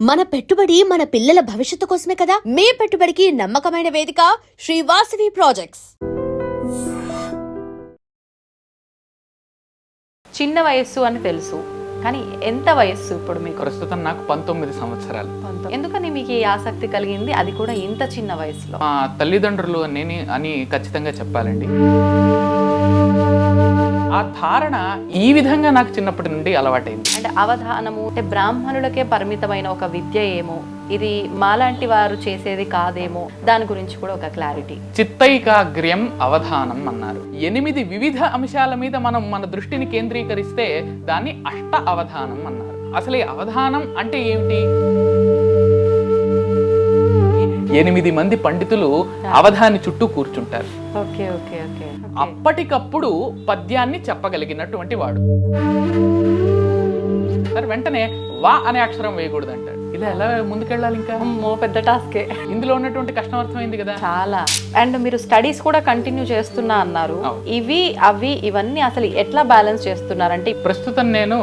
మన పెట్టుబడి మన పిల్లల భవిష్యత్తు కోసమే కదా. మీ పెట్టుబడికి నమ్మకమైన వేదిక శ్రీ వాసవి ప్రాజెక్ట్స్. చిన్న వయస్సు అని తెలుసు, కానీ ఎంత వయస్సు ఇప్పుడు మీకు? ప్రస్తుతం నాకు 19 సంవత్సరాలు. ఎందుకని మీకు ఈ ఆసక్తి కలిగింది, అది కూడా ఇంత చిన్న వయసులో? మా తల్లిదండ్రులు అని ఖచ్చితంగా చెప్పాలండి. ఆ ధారణ ఈ విధంగా నాకు చిన్నప్పటి నుండి అలవాటైంది. అంటే అవధానము అంటే బ్రాహ్మణులకే పరిమితమైన ఒక విద్య ఏమో, ఇది మాలాంటి వారు చేసేది కాదేమో, దాని గురించి కూడా ఒక క్లారిటీ. చిత్తైకాగ్ర్యం అవధానం అన్నారు. 8 వివిధ అంశాల మీద మనం మన దృష్టిని కేంద్రీకరిస్తే దాన్ని అష్ట అవధానం అన్నారు. అసలు ఈ అవధానం అంటే ఏమిటి? 8 మంది పండితులు అవధాని చుట్టూ కూర్చుంటారు. Okay okay okay. అప్పటికప్పుడు పద్యాన్ని చెప్పగలిగినటువంటి వాడు. సరే, వెంటనే వా అనే అక్షరం వేయకూడదు అంటాడు. ఇలా ఎలా ముందుకెళ్ళాలి? ఇంకా పెద్ద టాస్కే. ఇందులో ఉన్నటువంటి కష్టం అర్థమైంది కదా చాలా. అండ్ మీరు స్టడీస్ కూడా కంటిన్యూ చేస్తున్నా అన్నారు. ఇవి అవి ఇవన్నీ అసలు ఎట్లా బ్యాలెన్స్ చేస్తున్నారంటే? ప్రస్తుతం నేను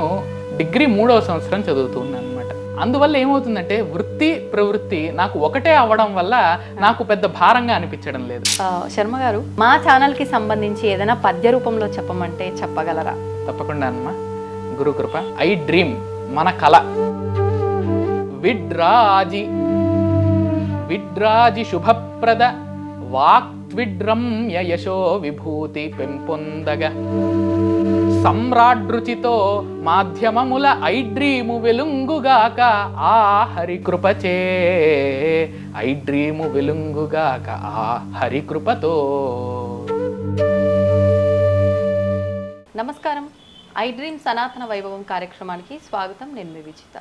డిగ్రీ 3వ సంవత్సరం చదువుతున్నాను అనమాట. అందువల్ల ఏమవుతుందంటే వృత్తి ప్రవృత్తి నాకు ఒకటే అవ్వడం వల్ల నాకు పెద్ద భారంగా అనిపించడం లేదు. శర్మ గారు, మా ఛానల్ కి సంబంధించి ఏదైనా పద్య రూపంలో చెప్పమంటే చెప్పగలరా? తప్పకుండా అమ్మా, గురుకృప. ఐ డ్రీమ్, మన కళ. విడ్రాజి శుభప్రద వాక్విడ్రమ్య యశో విభూతి పెంపొందగా సమ్రాడ్రుచితో మాధ్యమముల ఐడ్రీము వెలుంగుగాక ఆ హరికృపచే. ఐడ్రీము వెలుంగుగాక ఆ హరికృపతో. నమస్కారం. ఐ డ్రీమ్ సనాతన వైభవం కార్యక్రమానికి స్వాగతం. నేను మీ విజిత.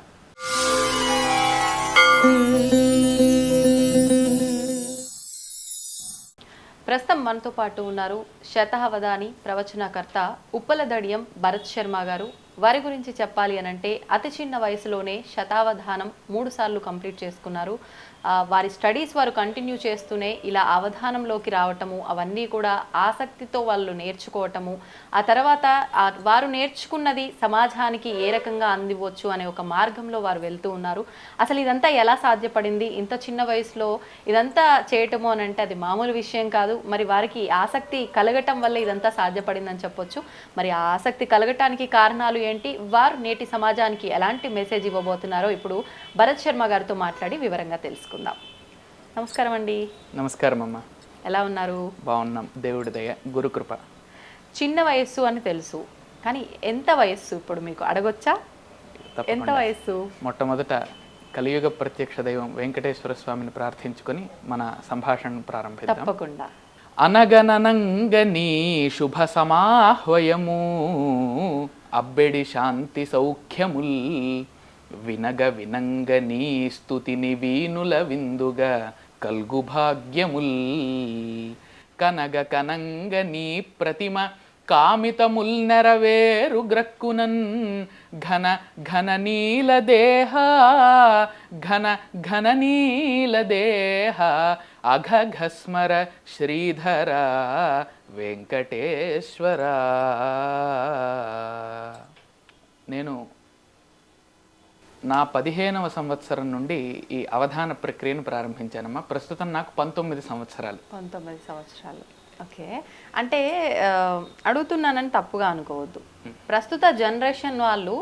ప్రస్తుతం మనతో పాటు ఉన్నారు శతావధాని, ప్రవచనకర్త ఉప్పలదడియం భరత్ శర్మ గారు. వారి గురించి చెప్పాలి అనంటే అతి చిన్న వయసులోనే శతావధానం 3 సార్లు కంప్లీట్ చేసుకున్నారు. వారి స్టడీస్ వారు కంటిన్యూ చేస్తూనే ఇలా అవధానంలోకి రావటము, అవన్నీ కూడా ఆసక్తితో వాళ్ళు నేర్చుకోవటము, ఆ తర్వాత వారు నేర్చుకున్నది సమాజానికి ఏ రకంగా అందివచ్చు అనే ఒక మార్గంలో వారు వెళ్తూ ఉన్నారు. అసలు ఇదంతా ఎలా సాధ్యపడింది? ఇంత చిన్న వయసులో ఇదంతా చేయటము అని అంటే అది మామూలు విషయం కాదు. మరి వారికి ఆసక్తి కలగటం వల్ల ఇదంతా సాధ్యపడిందని చెప్పొచ్చు. మరి ఆ ఆసక్తి కలగటానికి కారణాలు ఏంటి, వారు నేటి సమాజానికి ఎలాంటి మెసేజ్ ఇవ్వబోతున్నారో ఇప్పుడు భరత్ శర్మ గారితో మాట్లాడి వివరంగా తెలుసుకుందాం. నమస్కారం అండి. నమస్కారం అమ్మా. ఎలా ఉన్నారు? బాగున్నాం, దేవుడి దయ, గురుకృప. చిన్న వయస్సు అని తెలుసు, కానీ ఎంత వయస్సు ఇప్పుడు మీకు? అడగొచ్చా? ఎంత వయస్సు? మొట్టమొదట కలియుగ ప్రత్యక్ష దైవం వెంకటేశ్వర స్వామిని ప్రార్థించుకొని మన సంభాషణ ప్రారంభిద్దాం. తప్పకుండా. అనగననంగనీ శుభ సమాహ్వయము అబ్బెడి శాంతి సౌఖ్యముల్ వినగ వినంగనీ స్తుతిని వీనుల విందుగా కల్గు భాగ్యముల్ కనగ కనంగనీ ప్రతిమ కామితముల్ నెరవేరు గ్రక్కునన్ ఘన ఘన నీల దేహ ఘన ఘన నీల దేహ అఘఘస్మర శ్రీధర వెంకటేశ్వర. నేను నా 15వ సంవత్సరం నుండి ఈ అవధాన ప్రక్రియను ప్రారంభించానమ్మా. ప్రస్తుతం నాకు 19 సంవత్సరాలు. 19 సంవత్సరాలు. ఓకే. అంటే అడుగుతున్నానని తప్పుగా అనుకోవద్దు. ప్రస్తుత జనరేషన్ వాళ్ళు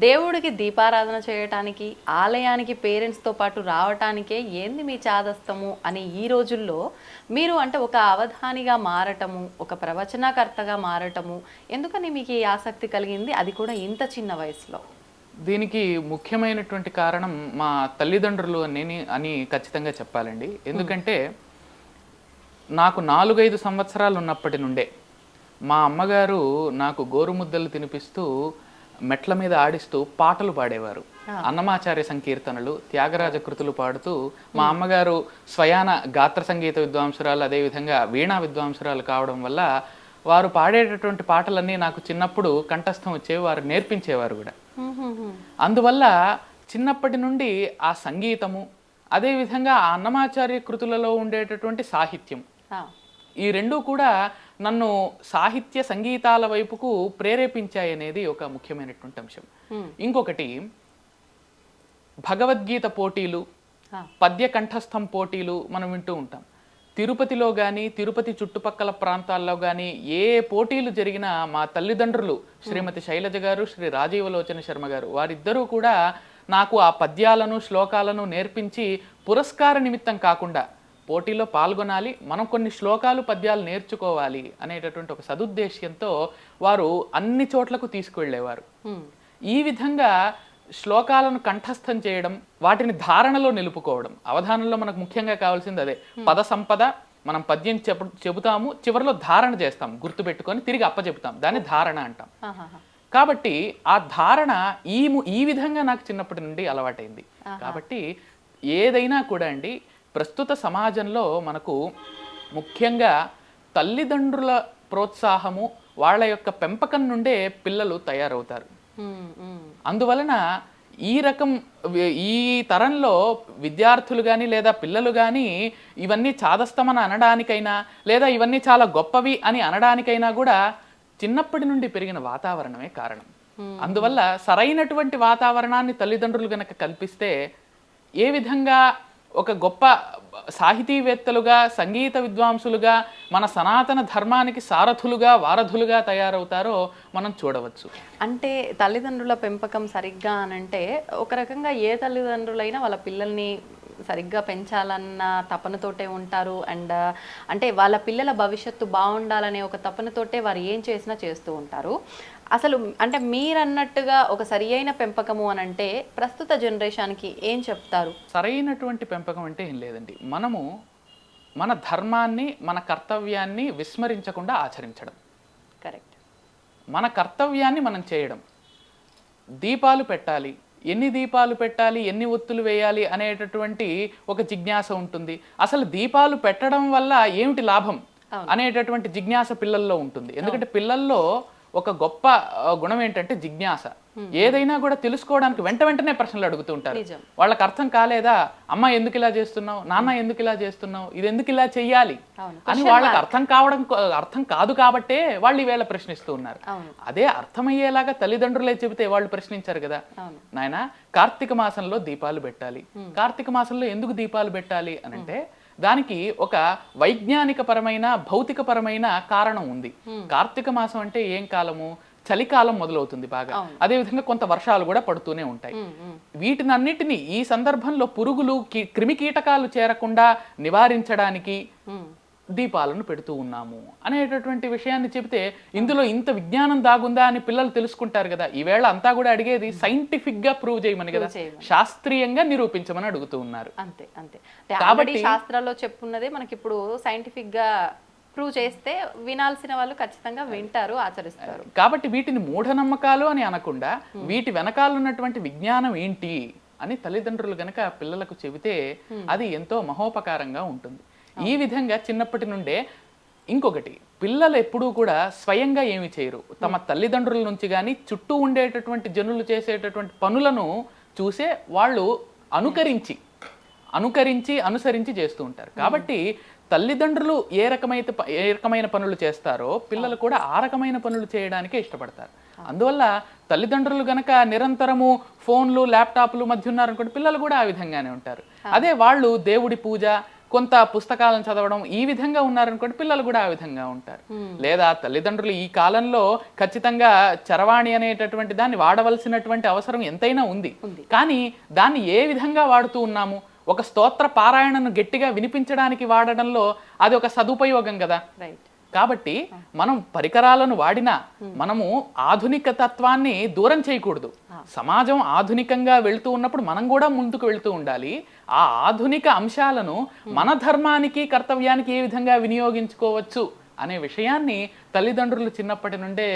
దేవుడికి దీపారాధన చేయటానికి, ఆలయానికి పేరెంట్స్తో పాటు రావటానికే ఏంది మీ చాదస్తము అని ఈ రోజుల్లో మీరు అంటే ఒక అవధానిగా మారటము, ఒక ప్రవచనకర్తగా మారటము, ఎందుకని మీకు ఈ ఆసక్తి కలిగింది, అది కూడా ఇంత చిన్న వయసులో? దీనికి ముఖ్యమైనటువంటి కారణం మా తల్లిదండ్రులు అని ఖచ్చితంగా చెప్పాలండి. ఎందుకంటే నాకు 4-5 సంవత్సరాలు ఉన్నప్పటి నుండే మా అమ్మగారు నాకు గోరుముద్దలు తినిపిస్తూ మెట్ల మీద ఆడిస్తూ పాటలు పాడేవారు. అన్నమాచార్య సంకీర్తనలు, త్యాగరాజ కృతులు పాడుతూ మా అమ్మగారు స్వయాన గాత్ర సంగీత విద్వాంసురాలు, అదేవిధంగా వీణా విద్వాంసురాలు కావడం వల్ల వారు పాడేటటువంటి పాటలన్నీ నాకు చిన్నప్పుడు కంఠస్థం వచ్చేవి, వారు నేర్పించేవారు కూడా. అందువల్ల చిన్నప్పటి నుండి ఆ సంగీతము, అదేవిధంగా ఆ అన్నమాచార్య కృతులలో ఉండేటటువంటి సాహిత్యం, ఈ రెండూ కూడా నన్ను సాహిత్య సంగీతాల వైపుకు ప్రేరేపించాయనేది ఒక ముఖ్యమైనటువంటి అంశం. ఇంకొకటి, భగవద్గీత పోటీలు, పద్య కంఠస్థం పోటీలు మనం వింటూ ఉంటాం. తిరుపతిలో కానీ తిరుపతి చుట్టుపక్కల ప్రాంతాల్లో కానీ ఏ పోటీలు జరిగినా మా తల్లిదండ్రులు శ్రీమతి శైలజ గారు, శ్రీ రాజీవలోచన శర్మ గారు వారిద్దరూ కూడా నాకు ఆ పద్యాలను శ్లోకాలను నేర్పించి పురస్కార నిమిత్తం కాకుండా పోటీలో పాల్గొనాలి, మనం కొన్ని శ్లోకాలు పద్యాలు నేర్చుకోవాలి అనేటటువంటి ఒక సదుద్దేశ్యంతో వారు అన్ని చోట్లకు తీసుకువెళ్ళేవారు. ఈ విధంగా శ్లోకాలను కంఠస్థం చేయడం, వాటిని ధారణలో నిలుపుకోవడం. అవధానంలో మనకు ముఖ్యంగా కావాల్సింది అదే, పద సంపద. మనం పద్యం చెబుతాము, చివరిలో ధారణ చేస్తాం, గుర్తుపెట్టుకొని తిరిగి అప్పచెబుతాం, దాన్ని ధారణ అంటాం. కాబట్టి ఆ ధారణ ఈ విధంగా నాకు చిన్నప్పటి నుండి అలవాటైంది. కాబట్టి ఏదైనా కూడా అండి, ప్రస్తుత సమాజంలో మనకు ముఖ్యంగా తల్లిదండ్రుల ప్రోత్సాహము, వాళ్ళ యొక్క పెంపకం నుండే పిల్లలు తయారవుతారు. అందువలన ఈ తరంలో విద్యార్థులు కానీ లేదా పిల్లలు కానీ ఇవన్నీ చాదస్తమని అనడానికైనా లేదా ఇవన్నీ చాలా గొప్పవి అని అనడానికైనా కూడా చిన్నప్పటి నుండి పెరిగిన వాతావరణమే కారణం. అందువల్ల సరైనటువంటి వాతావరణాన్ని తల్లిదండ్రులు గనక కల్పిస్తే ఏ విధంగా ఒక గొప్ప సాహితీవేత్తలుగా, సంగీత విద్వాంసులుగా, మన సనాతన ధర్మానికి సారథులుగా, వారధులుగా తయారవుతారో మనం చూడవచ్చు. అంటే తల్లిదండ్రుల పెంపకం సరిగ్గా అనంటే ఒక రకంగా ఏ తల్లిదండ్రులైనా వాళ్ళ పిల్లల్ని సరిగ్గా పెంచాలన్న తపనతోటే ఉంటారు. అండ్ అంటే వాళ్ళ పిల్లల భవిష్యత్తు బాగుండాలనే ఒక తపనతోటే వారు ఏం చేసినా చేస్తూ ఉంటారు. అసలు అంటే మీరన్నట్టుగా ఒక సరి అయిన పెంపకము అని అంటే ప్రస్తుత జనరేషన్కి ఏం చెప్తారు? సరైనటువంటి పెంపకం అంటే ఏం లేదండి, మనము మన ధర్మాన్ని, మన కర్తవ్యాన్ని విస్మరించకుండా ఆచరించడం. కరెక్ట్. మన కర్తవ్యాన్ని మనం చేయడం. దీపాలు పెట్టాలి, ఎన్ని దీపాలు పెట్టాలి, ఎన్ని ఒత్తులు వేయాలి అనేటటువంటి ఒక జిజ్ఞాస ఉంటుంది. అసలు దీపాలు పెట్టడం వల్ల ఏమిటి లాభం అనేటటువంటి జిజ్ఞాస పిల్లల్లో ఉంటుంది. ఎందుకంటే పిల్లల్లో ఒక గొప్ప గుణం ఏంటంటే జిజ్ఞాస. ఏదైనా కూడా తెలుసుకోవడానికి వెంటనే ప్రశ్నలు అడుగుతూ ఉంటారు. వాళ్ళకి అర్థం కాలేదా, అమ్మ ఎందుకు ఇలా చేస్తున్నావు, నాన్న ఎందుకు ఇలా చేస్తున్నావు, ఇది ఎందుకు ఇలా చెయ్యాలి అని వాళ్ళకి అర్థం కాదు కాబట్టే వాళ్ళు ఈవేళ ప్రశ్నిస్తూ ఉన్నారు. అదే అర్థమయ్యేలాగా తల్లిదండ్రులే చెబితే వాళ్ళు ప్రశ్నించారు కదా. నాయన, కార్తీక మాసంలో దీపాలు పెట్టాలి. కార్తీక మాసంలో ఎందుకు దీపాలు పెట్టాలి అని అంటే దానికి ఒక వైజ్ఞానిక పరమైన, భౌతిక పరమైన కారణం ఉంది. కార్తీక మాసం అంటే ఏం కాలము? చలికాలం మొదలవుతుంది బాగా. అదే విధంగా కొంత వర్షాలు కూడా పడుతూనే ఉంటాయి. వీటినన్నిటినీ ఈ సందర్భంలో పురుగులు, క్రిమి కీటకాలు చేరకుండా నివారించడానికి దీపాలను పెడుతూ ఉన్నాము అనేటటువంటి విషయాన్ని చెబితే ఇందులో ఇంత విజ్ఞానం దాగుందా అని పిల్లలు తెలుసుకుంటారు కదా. ఈవేళ అంతా కూడా అడిగేది సైంటిఫిక్ గా ప్రూవ్ చేయమని కదా, శాస్త్రీయంగా నిరూపించమని అడుగుతూ ఉన్నారు. అంతే అంతే. కాబట్టి శాస్త్రాల్లో చెప్పున్నదే మనకి ఇప్పుడు సైంటిఫిక్ గా ప్రూవ్ చేస్తే వినాల్సిన వాళ్ళు ఖచ్చితంగా వింటారు, ఆచరిస్తారు. కాబట్టి వీటిని మూఢనమ్మకాలు అని అనకుండా వీటి వెనకాల ఉన్నటువంటి విజ్ఞానం ఏంటి అని తల్లిదండ్రులు గనక పిల్లలకు చెబితే అది ఎంతో మహోపకారంగా ఉంటుంది. ఈ విధంగా చిన్నప్పటి నుండే ఇంకొకటి, పిల్లలు ఎప్పుడూ కూడా స్వయంగా ఏమి చేయరు. తమ తల్లిదండ్రుల నుంచి కానీ చుట్టూ ఉండేటటువంటి జనులు చేసేటటువంటి పనులను చూసే వాళ్ళు అనుసరించి చేస్తూ ఉంటారు. కాబట్టి తల్లిదండ్రులు ఏ రకమైన పనులు చేస్తారో పిల్లలు కూడా ఆ రకమైన పనులు చేయడానికే ఇష్టపడతారు. అందువల్ల తల్లిదండ్రులు గనక నిరంతరము ఫోన్లు, ల్యాప్టాప్లు మధ్య ఉన్నారనుకోండి, పిల్లలు కూడా ఆ విధంగానే ఉంటారు. అదే వాళ్ళు దేవుడి పూజ, కొంత పుస్తకాలను చదవడం, ఈ విధంగా ఉన్నారనుకోండి, పిల్లలు కూడా ఆ విధంగా ఉంటారు. లేదా తల్లిదండ్రులు ఈ కాలంలో ఖచ్చితంగా చరవాణి అనేటటువంటి దాన్ని వాడవలసినటువంటి అవసరం ఎంతైనా ఉంది. కానీ దాన్ని ఏ విధంగా వాడుతూ ఉన్నాము? ఒక స్తోత్ర పారాయణను గట్టిగా వినిపించడానికి వాడడంలో అది ఒక సదుపయోగం కదా. కాబట్టి మనం పరికరాలను వాడినా మనము ఆధునిక తత్వాన్ని దూరం చేయకూడదు. సమాజం ఆధునికంగా వెళ్తూ ఉన్నప్పుడు మనం కూడా ముందుకు వెళ్తూ ఉండాలి. ఆ ఆధునిక అంశాలను మన ధర్మానికి, కర్తవ్యానికి ఏ విధంగా వినియోగించుకోవచ్చు అనే విషయాన్ని తల్లిదండ్రులు చిన్నప్పటి నుండే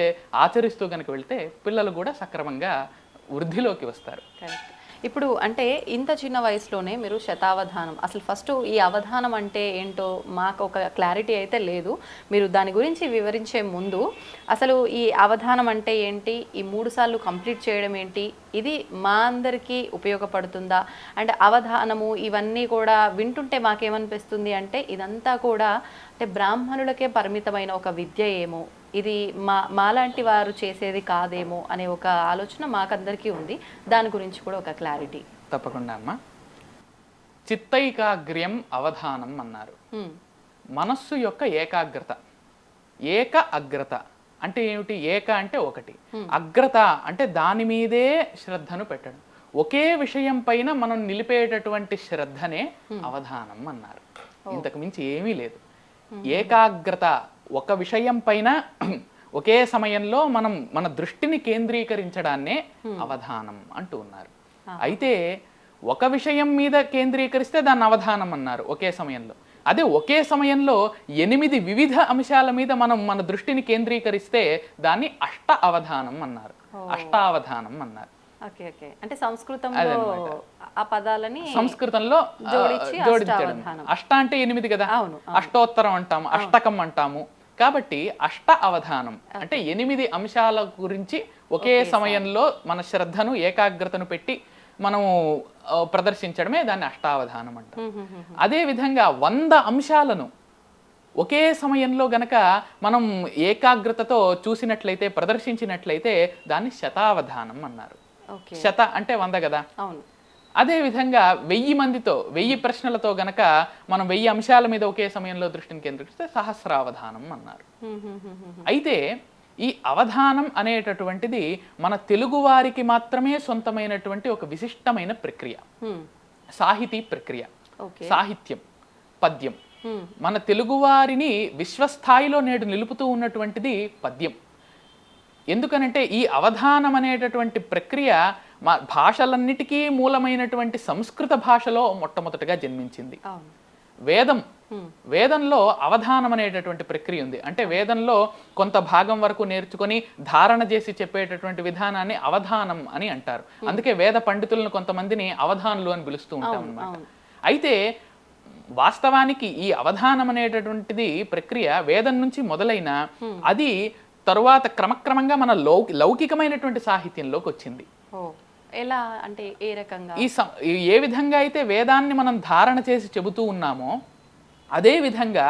ఆచరిస్తూ కనుక వెళ్తే పిల్లలు కూడా సక్రమంగా వృద్ధిలోకి వస్తారు. ఇప్పుడు అంటే ఇంత చిన్న వయసులోనే మీరు శతావధానం, అసలు ఫస్ట్ ఈ అవధానం అంటే ఏంటో మాకు ఒక క్లారిటీ అయితే లేదు. మీరు దాని గురించి వివరించే ముందు అసలు ఈ అవధానం అంటే ఏంటి, ఈ 3 సార్లు కంప్లీట్ చేయడం ఏంటి, ఇది మా అందరికీ ఉపయోగపడుతుందా? అండ్ అవధానము ఇవన్నీ కూడా వింటుంటే మాకేమనిపిస్తుంది అంటే ఇదంతా కూడా అంటే బ్రాహ్మణులకే పరిమితమైన ఒక విద్య ఏమో, ఇది మాలాంటి వారు చేసేది కాదేమో అనే ఒక ఆలోచన మాకందరికీ ఉంది. దాని గురించి కూడా ఒక క్లారిటీ. తప్పకుండా అమ్మా. చిత్తైకాగ్ర్యం అవధానం అన్నారు. మనస్సు యొక్క ఏకాగ్రత. ఏక అగ్రత అంటే ఏమిటి? ఏక అంటే ఒకటి, అగ్రత అంటే దాని మీదే శ్రద్ధను పెట్టడం. ఒకే విషయం పైన మనం నిలిపేటటువంటి శ్రద్ధనే అవధానం అన్నారు. ఇంతకు మించి ఏమీ లేదు. ఏకాగ్రత, ఒక విషయం పైన ఒకే సమయంలో మనం మన దృష్టిని కేంద్రీకరించడాన్నే అవధానం అంటూ ఉన్నారు. అయితే ఒక విషయం మీద కేంద్రీకరిస్తే దాన్ని అవధానం అన్నారు ఒకే సమయంలో. అదే ఒకే సమయంలో 8 వివిధ అంశాల మీద మనం మన దృష్టిని కేంద్రీకరిస్తే దాన్ని అష్ట అవధానం అన్నారు. అష్టావధానం అన్నారు. Okay okay. అంటే సంస్కృతంలో ఆ పదాలని సంస్కృతంలో జోడించడం. అష్ట అంటే 8 కదా. అవును. అష్టోత్తరం అంటాము, అష్టకం అంటాము. కాబట్టి అష్ట అవధానం అంటే 8 అంశాల గురించి ఒకే సమయంలో మన శ్రద్ధను ఏకాగ్రతను పెట్టి మనము ప్రదర్శించడమే దాన్ని అష్టావధానం అంటాం. అదే విధంగా 100 అంశాలను ఒకే సమయంలో గనక మనం ఏకాగ్రతతో చూసినట్లయితే, ప్రదర్శించినట్లయితే దాన్ని శతావధానం అన్నారు. శత అంటే 100 కదా. అదే విధంగా 1000 మందితో 1000 ప్రశ్నలతో గనక మనం 1000 అంశాల మీద ఒకే సమయంలో దృష్టిని కేంద్రీకరిస్తే సహస్రావధానం అన్నారు. అయితే ఈ అవధానం అనేటటువంటిది మన తెలుగు వారికి మాత్రమే సొంతమైనటువంటి ఒక విశిష్టమైన ప్రక్రియ, సాహితీ ప్రక్రియ. సాహిత్యం, పద్యం మన తెలుగువారిని విశ్వస్థాయిలో నేడు నిలుపుతూ ఉన్నటువంటిది పద్యం. ఎందుకనంటే ఈ అవధానం అనేటటువంటి ప్రక్రియ మా భాషలన్నిటికీ మూలమైనటువంటి సంస్కృత భాషలో మొట్టమొదటిగా జన్మించింది. వేదంలో అవధానం అనేటటువంటి ప్రక్రియ ఉంది. అంటే వేదంలో కొంత భాగం వరకు నేర్చుకొని ధారణ చేసి చెప్పేటటువంటి విధానాన్ని అవధానం అని అంటారు. అందుకే వేద పండితులను కొంతమందిని అవధానులు అని పిలుస్తూ ఉంటాం అన్నమాట. అయితే వాస్తవానికి ఈ అవధానం అనేటటువంటిది ప్రక్రియ వేదం నుంచి మొదలైన అది తరువాత క్రమక్రమంగా మన లౌకికమైనటువంటి సాహిత్యంలోకి వచ్చింది. ఎలా అంటే ఏ రకంగా? ఏ విధంగా అయితే వేదాన్ని మనం ధారణ చేసి చెబుతూ ఉన్నామో అదే విధంగా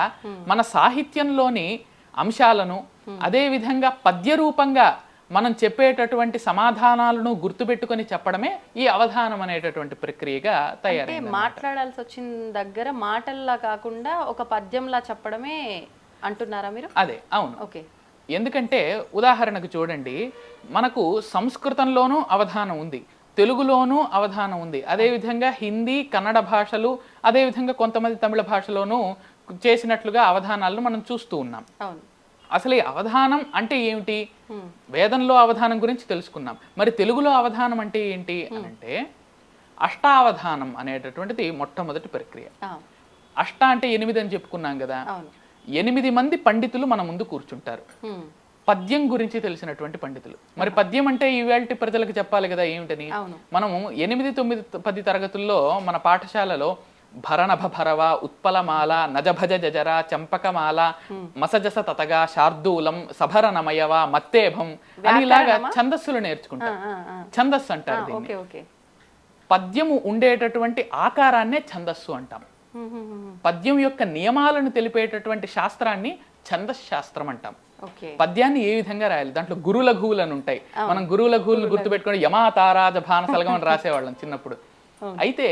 మన సాహిత్యంలోని అంశాలను అదే విధంగా పద్య రూపంగా మనం చెప్పేటటువంటి సమాధానాలను గుర్తుపెట్టుకొని చెప్పడమే ఈ అవధానం అనేటటువంటి ప్రక్రియగా తయారైంది. మాట్లాడాల్సి వచ్చిన దగ్గర మాటల్లా కాకుండా ఒక పద్యంలా చెప్పడమే అంటున్నారా మీరు? అదే, అవును. ఓకే. ఎందుకంటే ఉదాహరణకు చూడండి, మనకు సంస్కృతంలోనూ అవధానం ఉంది, తెలుగులోనూ అవధానం ఉంది, అదేవిధంగా హిందీ, కన్నడ భాషలు, అదేవిధంగా కొంతమంది తమిళ భాషలోనూ చేసినట్లుగా అవధానాలను మనం చూస్తూ ఉన్నాం. అసలు ఈ అవధానం అంటే ఏమిటి? వేదంలో అవధానం గురించి తెలుసుకున్నాం. మరి తెలుగులో అవధానం అంటే ఏంటి అని అంటే అష్టావధానం అనేటటువంటిది మొట్టమొదటి ప్రక్రియ. అష్ట అంటే 8 అని చెప్పుకున్నాం కదా. 8 మంది పండితులు మన ముందు కూర్చుంటారు, పద్యం గురించి తెలిసినటువంటి పండితులు. మరి పద్యం అంటే ఈవేళ ప్రజలకు చెప్పాలి కదా ఏమిటని. మనము 8, 9, 10 తరగతుల్లో మన పాఠశాలలో భరణభ భరవ, ఉత్పలమాల, నజభజ జజర, చంపకమాల, మసజస తతగా, శార్దూలం, సభరనమయవ, మత్తేభం అని ఇలాగా ఛందస్సులు నేర్చుకుంటాం. ఛందస్సు అంటారు దీన్ని. పద్యము ఉండేటటువంటి ఆకారాన్నే ఛందస్సు అంటాం. పద్యం యొక్క నియమాలను తెలిపేటటువంటి శాస్త్రాన్ని ఛందశాస్త్రం అంటాం. పద్యాన్ని ఏ విధంగా రాయాలి, దాంట్లో గురు లఘువులు అని ఉంటాయి. మనం గురు లఘువులను గుర్తుపెట్టుకుని యమాతారాజ భానసలగం అని రాసేవాళ్ళం చిన్నప్పుడు. అయితే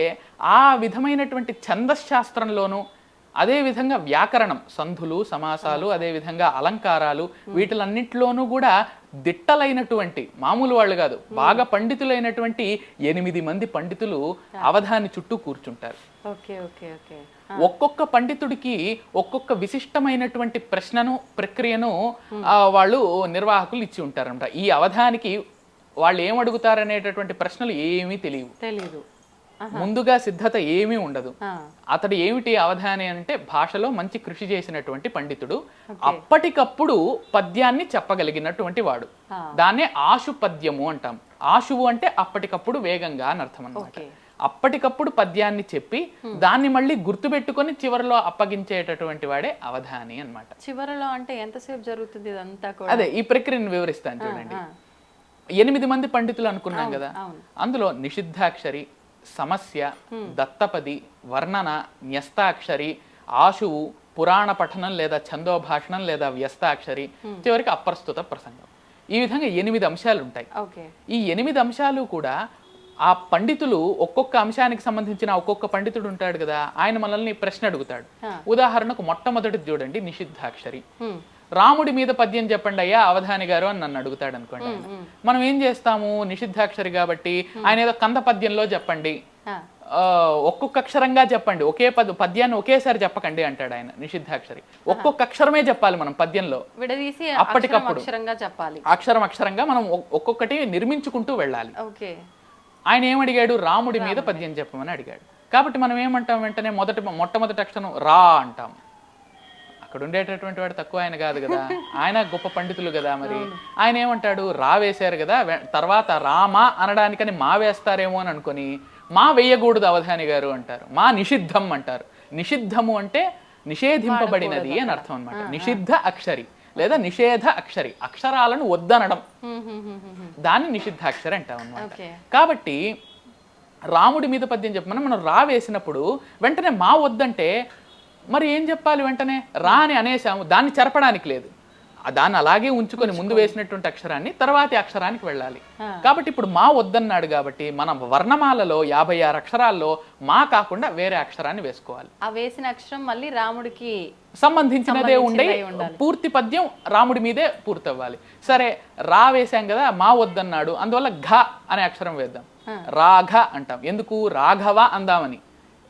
ఆ విధమైనటువంటి ఛందశాస్త్రంలోనూ అదే విధంగా వ్యాకరణం, సంధులు, సమాసాలు, అదే విధంగా అలంకారాలు, వీటిలన్నింటిలోనూ కూడా దిట్టలైనటువంటి, మామూలు వాళ్ళు కాదు, బాగా పండితులైనటువంటి 8 మంది పండితులు అవధాని చుట్టూ కూర్చుంటారు. ఒక్కొక్క పండితుడికి ఒక్కొక్క విశిష్టమైనటువంటి ప్రశ్నను, ప్రక్రియను వాళ్ళు నిర్వాహకులు ఇచ్చి ఉంటారన్నమాట. ఈ అవధానికి వాళ్ళు ఏం అడుగుతారనేటటువంటి ప్రశ్నలు ఏమీ తెలియదు. ముందుగా సిద్ధత ఏమీ ఉండదు. అతడు ఏమిటి అవధాని అంటే భాషలో మంచి కృషి చేసినటువంటి పండితుడు, అప్పటికప్పుడు పద్యాన్ని చెప్పగలిగినటువంటి వాడు. దాన్నే ఆశు పద్యము అంటాం. ఆశువు అంటే అప్పటికప్పుడు వేగంగా అని అర్థం అన్నమాట. అప్పటికప్పుడు పద్యాన్ని చెప్పి దాన్ని మళ్ళీ గుర్తుపెట్టుకొని చివరిలో అప్పగించేటటువంటి వాడే అవధాని అన్నమాట. చివరిలో అంటే ఎంతసేపు జరుగుతుంది ఇదంతా? అదే ఈ ప్రక్రియను వివరిస్తాను చూడండి. 8 మంది పండితులు అనుకున్నాం కదా. అందులో నిషిద్ధాక్షరి, సమస్య, దత్తపది, వర్ణన, న్యస్తాక్షరి, ఆశువు, పురాణ పఠనం లేదా ఛందోభాషణం లేదా వ్యస్తాక్షరి, చివరికి అప్రస్తుత ప్రసంగం. ఈ విధంగా 8 అంశాలు ఉంటాయి. ఈ 8 అంశాలు కూడా ఆ పండితులు ఒక్కొక్క అంశానికి సంబంధించిన ఒక్కొక్క పండితుడు ఉంటాడు కదా, ఆయన మనల్ని ప్రశ్న అడుగుతాడు. ఉదాహరణకు మొట్టమొదటిది చూడండి, నిషిద్ధాక్షరి. రాముడి మీద పద్యం చెప్పండి అయ్యా అవధాని గారు అని నన్ను అడుగుతాడు అనుకోండి. మనం ఏం చేస్తాము, నిషిద్ధాక్షరి కాబట్టి ఆయన ఏదో కంద పద్యంలో చెప్పండి, ఒక్కొక్క అక్షరంగా చెప్పండి, ఒకే పద్యాన్ని ఒకేసారి చెప్పకండి అంటాడు ఆయన. నిషిద్ధాక్షరి ఒక్కొక్క అక్షరమే చెప్పాలి మనం పద్యంలో, అప్పటికప్పుడు అక్షరం అక్షరంగా మనం ఒక్కొక్కటి నిర్మించుకుంటూ వెళ్ళాలి. ఆయన ఏమడిగాడు, రాముడి మీద పద్యం చెప్పమని అడిగాడు. కాబట్టి మనం ఏమంటాం, వెంటనే మొట్టమొదటి అక్షరం రా అంటాం. అక్కడ ఉండేటటువంటి వాడు తక్కువ ఆయన కాదు కదా, ఆయన గొప్ప పండితులు కదా. మరి ఆయన ఏమంటాడు, రా వేశారు కదా, తర్వాత రామా అనడానికని మా వేస్తారేమో అని అనుకొని మా వెయ్యకూడదు అవధాని గారు అంటారు, మా నిషిద్ధం అంటారు. నిషిద్ధము అంటే నిషేధింపబడినది అని అర్థం అనమాట. నిషిద్ధ అక్షరి లేదా నిషేధ అక్షరి, అక్షరాలను వద్దనడం, దాన్ని నిషిద్ధాక్షరి అంటాం అనమాట. కాబట్టి రాముడి మీద పద్యం చెప్పమని మనం రా వేసినప్పుడు వెంటనే మా వద్దంటే మరి ఏం చెప్పాలి, వెంటనే రా అని అనేసాము, దాన్ని చెరపడానికి లేదు, దాన్ని అలాగే ఉంచుకొని ముందు వేసినటువంటి అక్షరాన్ని తర్వాతి అక్షరానికి వెళ్ళాలి. కాబట్టి ఇప్పుడు మా వద్దన్నాడు కాబట్టి మనం వర్ణమాలలో 56 అక్షరాల్లో మా కాకుండా వేరే అక్షరాన్ని వేసుకోవాలి. ఆ వేసిన అక్షరం మళ్ళీ రాముడికి సంబంధించినదే ఉండే పూర్తి పద్యం రాముడి మీదే పూర్తి అవ్వాలి. సరే రా వేసాం కదా, మా వద్దన్నాడు, అందువల్ల ఘ అనే అక్షరం వేద్దాం, రాఘ అంటాం. ఎందుకు, రాఘవ అందామని.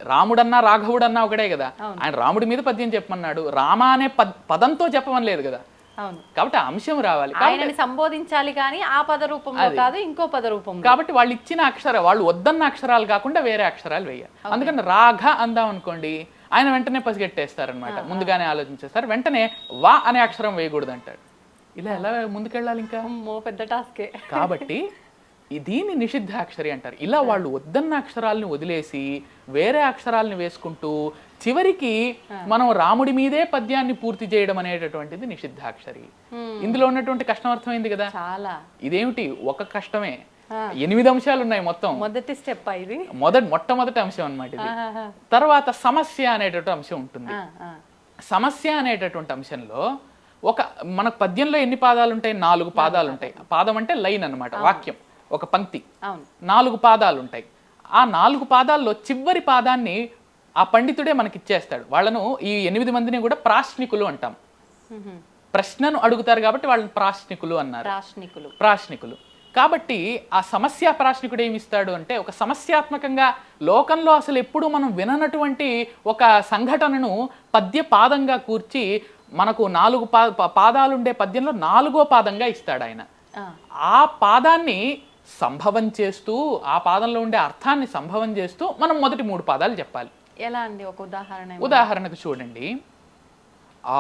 రాముడన్నా రాఘవుడన్నా ఒకటే కదా, ఆయన రాముడి మీద పద్యం చెప్పమన్నాడు, రామ అనే పదంతో చెప్పమని లేదు కదా. కాబట్టి ఆ అంశం రావాలి, ఆయనని సంబోధించాలి కానీ ఆ పద రూపంలో కాదు, ఇంకో పద రూపం. కాబట్టి వాళ్ళు ఇచ్చిన వాళ్ళు వద్దన్న అక్షరాలు కాకుండా వేరే అక్షరాలు వేయాలి. అందుకని రాఘ అందాం అనుకోండి, ఆయన వెంటనే పసిగట్టేస్తారనమాట, ముందుగానే ఆలోచించేస్తారు, వెంటనే వా అనే అక్షరం వేయకూడదు అంటాడు. ఇలా ఎలా ముందుకెళ్ళాలి, ఇంకా పెద్ద టాస్కే. కాబట్టి దీన్ని నిషిద్ధాక్షరి అంటారు. ఇలా వాళ్ళు వద్దన్న అక్షరాలని వదిలేసి వేరే అక్షరాలని వేసుకుంటూ చివరికి మనం రాముడి మీదే పద్యాన్ని పూర్తి చేయడం అనేటటువంటిది నిషిద్ధాక్షరి. ఇందులో ఉన్నటువంటి కష్టం అర్థమైంది కదా. చాలా. ఇదేమిటి, ఒక కష్టమే, 8 అంశాలు ఉన్నాయి మొత్తం. మొదటి స్టెప్ ఇది, మొట్టమొదటి అంశం అన్నమాట ఇది. తర్వాత సమస్య అనేటటువంటి అంశం ఉంటుంది. సమస్య అనేటటువంటి అంశంలో మనకు పద్యంలో ఎన్ని పాదాలు ఉంటాయి, 4 పాదాలు ఉంటాయి. పాదం అంటే లైన్ అన్నమాట, వాక్యం, ఒక పంక్తి, 4 పాదాలు ఉంటాయి. ఆ 4 పాదాల్లో చివరి పాదాన్ని ఆ పండితుడే మనకి ఇచ్చేస్తాడు. వాళ్ళను ఈ 8 మందిని కూడా ప్రాశ్నికులు అంటాం. ప్రశ్నను అడుగుతారు కాబట్టి వాళ్ళని ప్రాశ్నికులు అన్నారు. ప్రాశ్నికులు. కాబట్టి ఆ సమస్య ప్రాశ్నికుడు ఏమి ఇస్తాడు అంటే, ఒక సమస్యాత్మకంగా లోకంలో అసలు ఎప్పుడు మనం విననటువంటి ఒక సంఘటనను పద్య పాదంగా కూర్చి మనకు 4 పాదాలుండే పద్యంలో 4వ పాదంగా ఇస్తాడు ఆయన. ఆ పాదాన్ని సంభవం చేస్తూ, ఆ పాదంలో ఉండే అర్థాన్ని సంభవం చేస్తూ మనం మొదటి 3 పాదాలు చెప్పాలి. ఎలా అండి, ఒక ఉదాహరణకు చూడండి,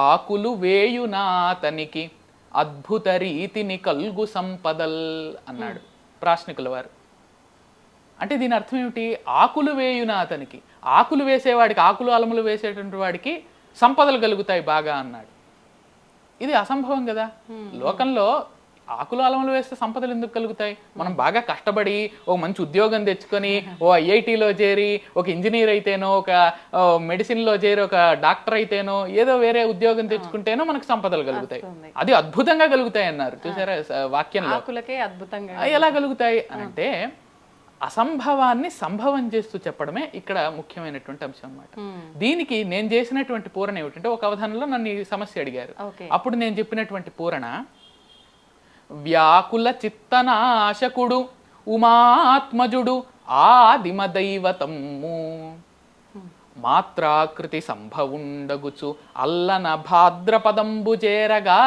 ఆకులు వేయునాతనికి అద్భుత రీతిని కల్గు సంపదల్ అన్నాడు ప్రాశ్నికుల వారు. అంటే దీని అర్థం ఏమిటి, ఆకులు వేయునాతనికి, ఆకులు వేసేవాడికి, ఆకులు అలములు వేసేటువంటి వాడికి సంపదలు కలుగుతాయి బాగా అన్నాడు. ఇది అసంభవం కదా. లోకంలో ఆకులు అలములు వేస్తే సంపదలు ఎందుకు కలుగుతాయి? మనం బాగా కష్టపడి ఒక మంచి ఉద్యోగం తెచ్చుకొని ఓ ఐఐటీలో చేరి ఒక ఇంజనీర్ అయితేనో, ఒక మెడిసిన్లో చేరి ఒక డాక్టర్ అయితేనో, ఏదో వేరే ఉద్యోగం తెచ్చుకుంటేనో మనకు సంపదలు కలుగుతాయి. అది అద్భుతంగా కలుగుతాయి అన్నారు, చూసారా వాక్యంలో. ఎలా కలుగుతాయి అని అంటే అసంభవాన్ని సంభవం చేస్తూ చెప్పడమే ఇక్కడ ముఖ్యమైనటువంటి అంశం అన్నమాట. దీనికి నేను చేసినటువంటి పూరణ ఏమిటంటే, ఒక అవధానంలో నన్ను ఈ సమస్య అడిగారు. అప్పుడు నేను చెప్పినటువంటి పూరణ, వ్యాకుల చిత్తనాశకుడు ఉమాత్మజుడు ఆదిమ దైవతమ్ము మాత్రాకృతి సంభవుండగుచు అల్లన భాద్రపదంబు చేరగా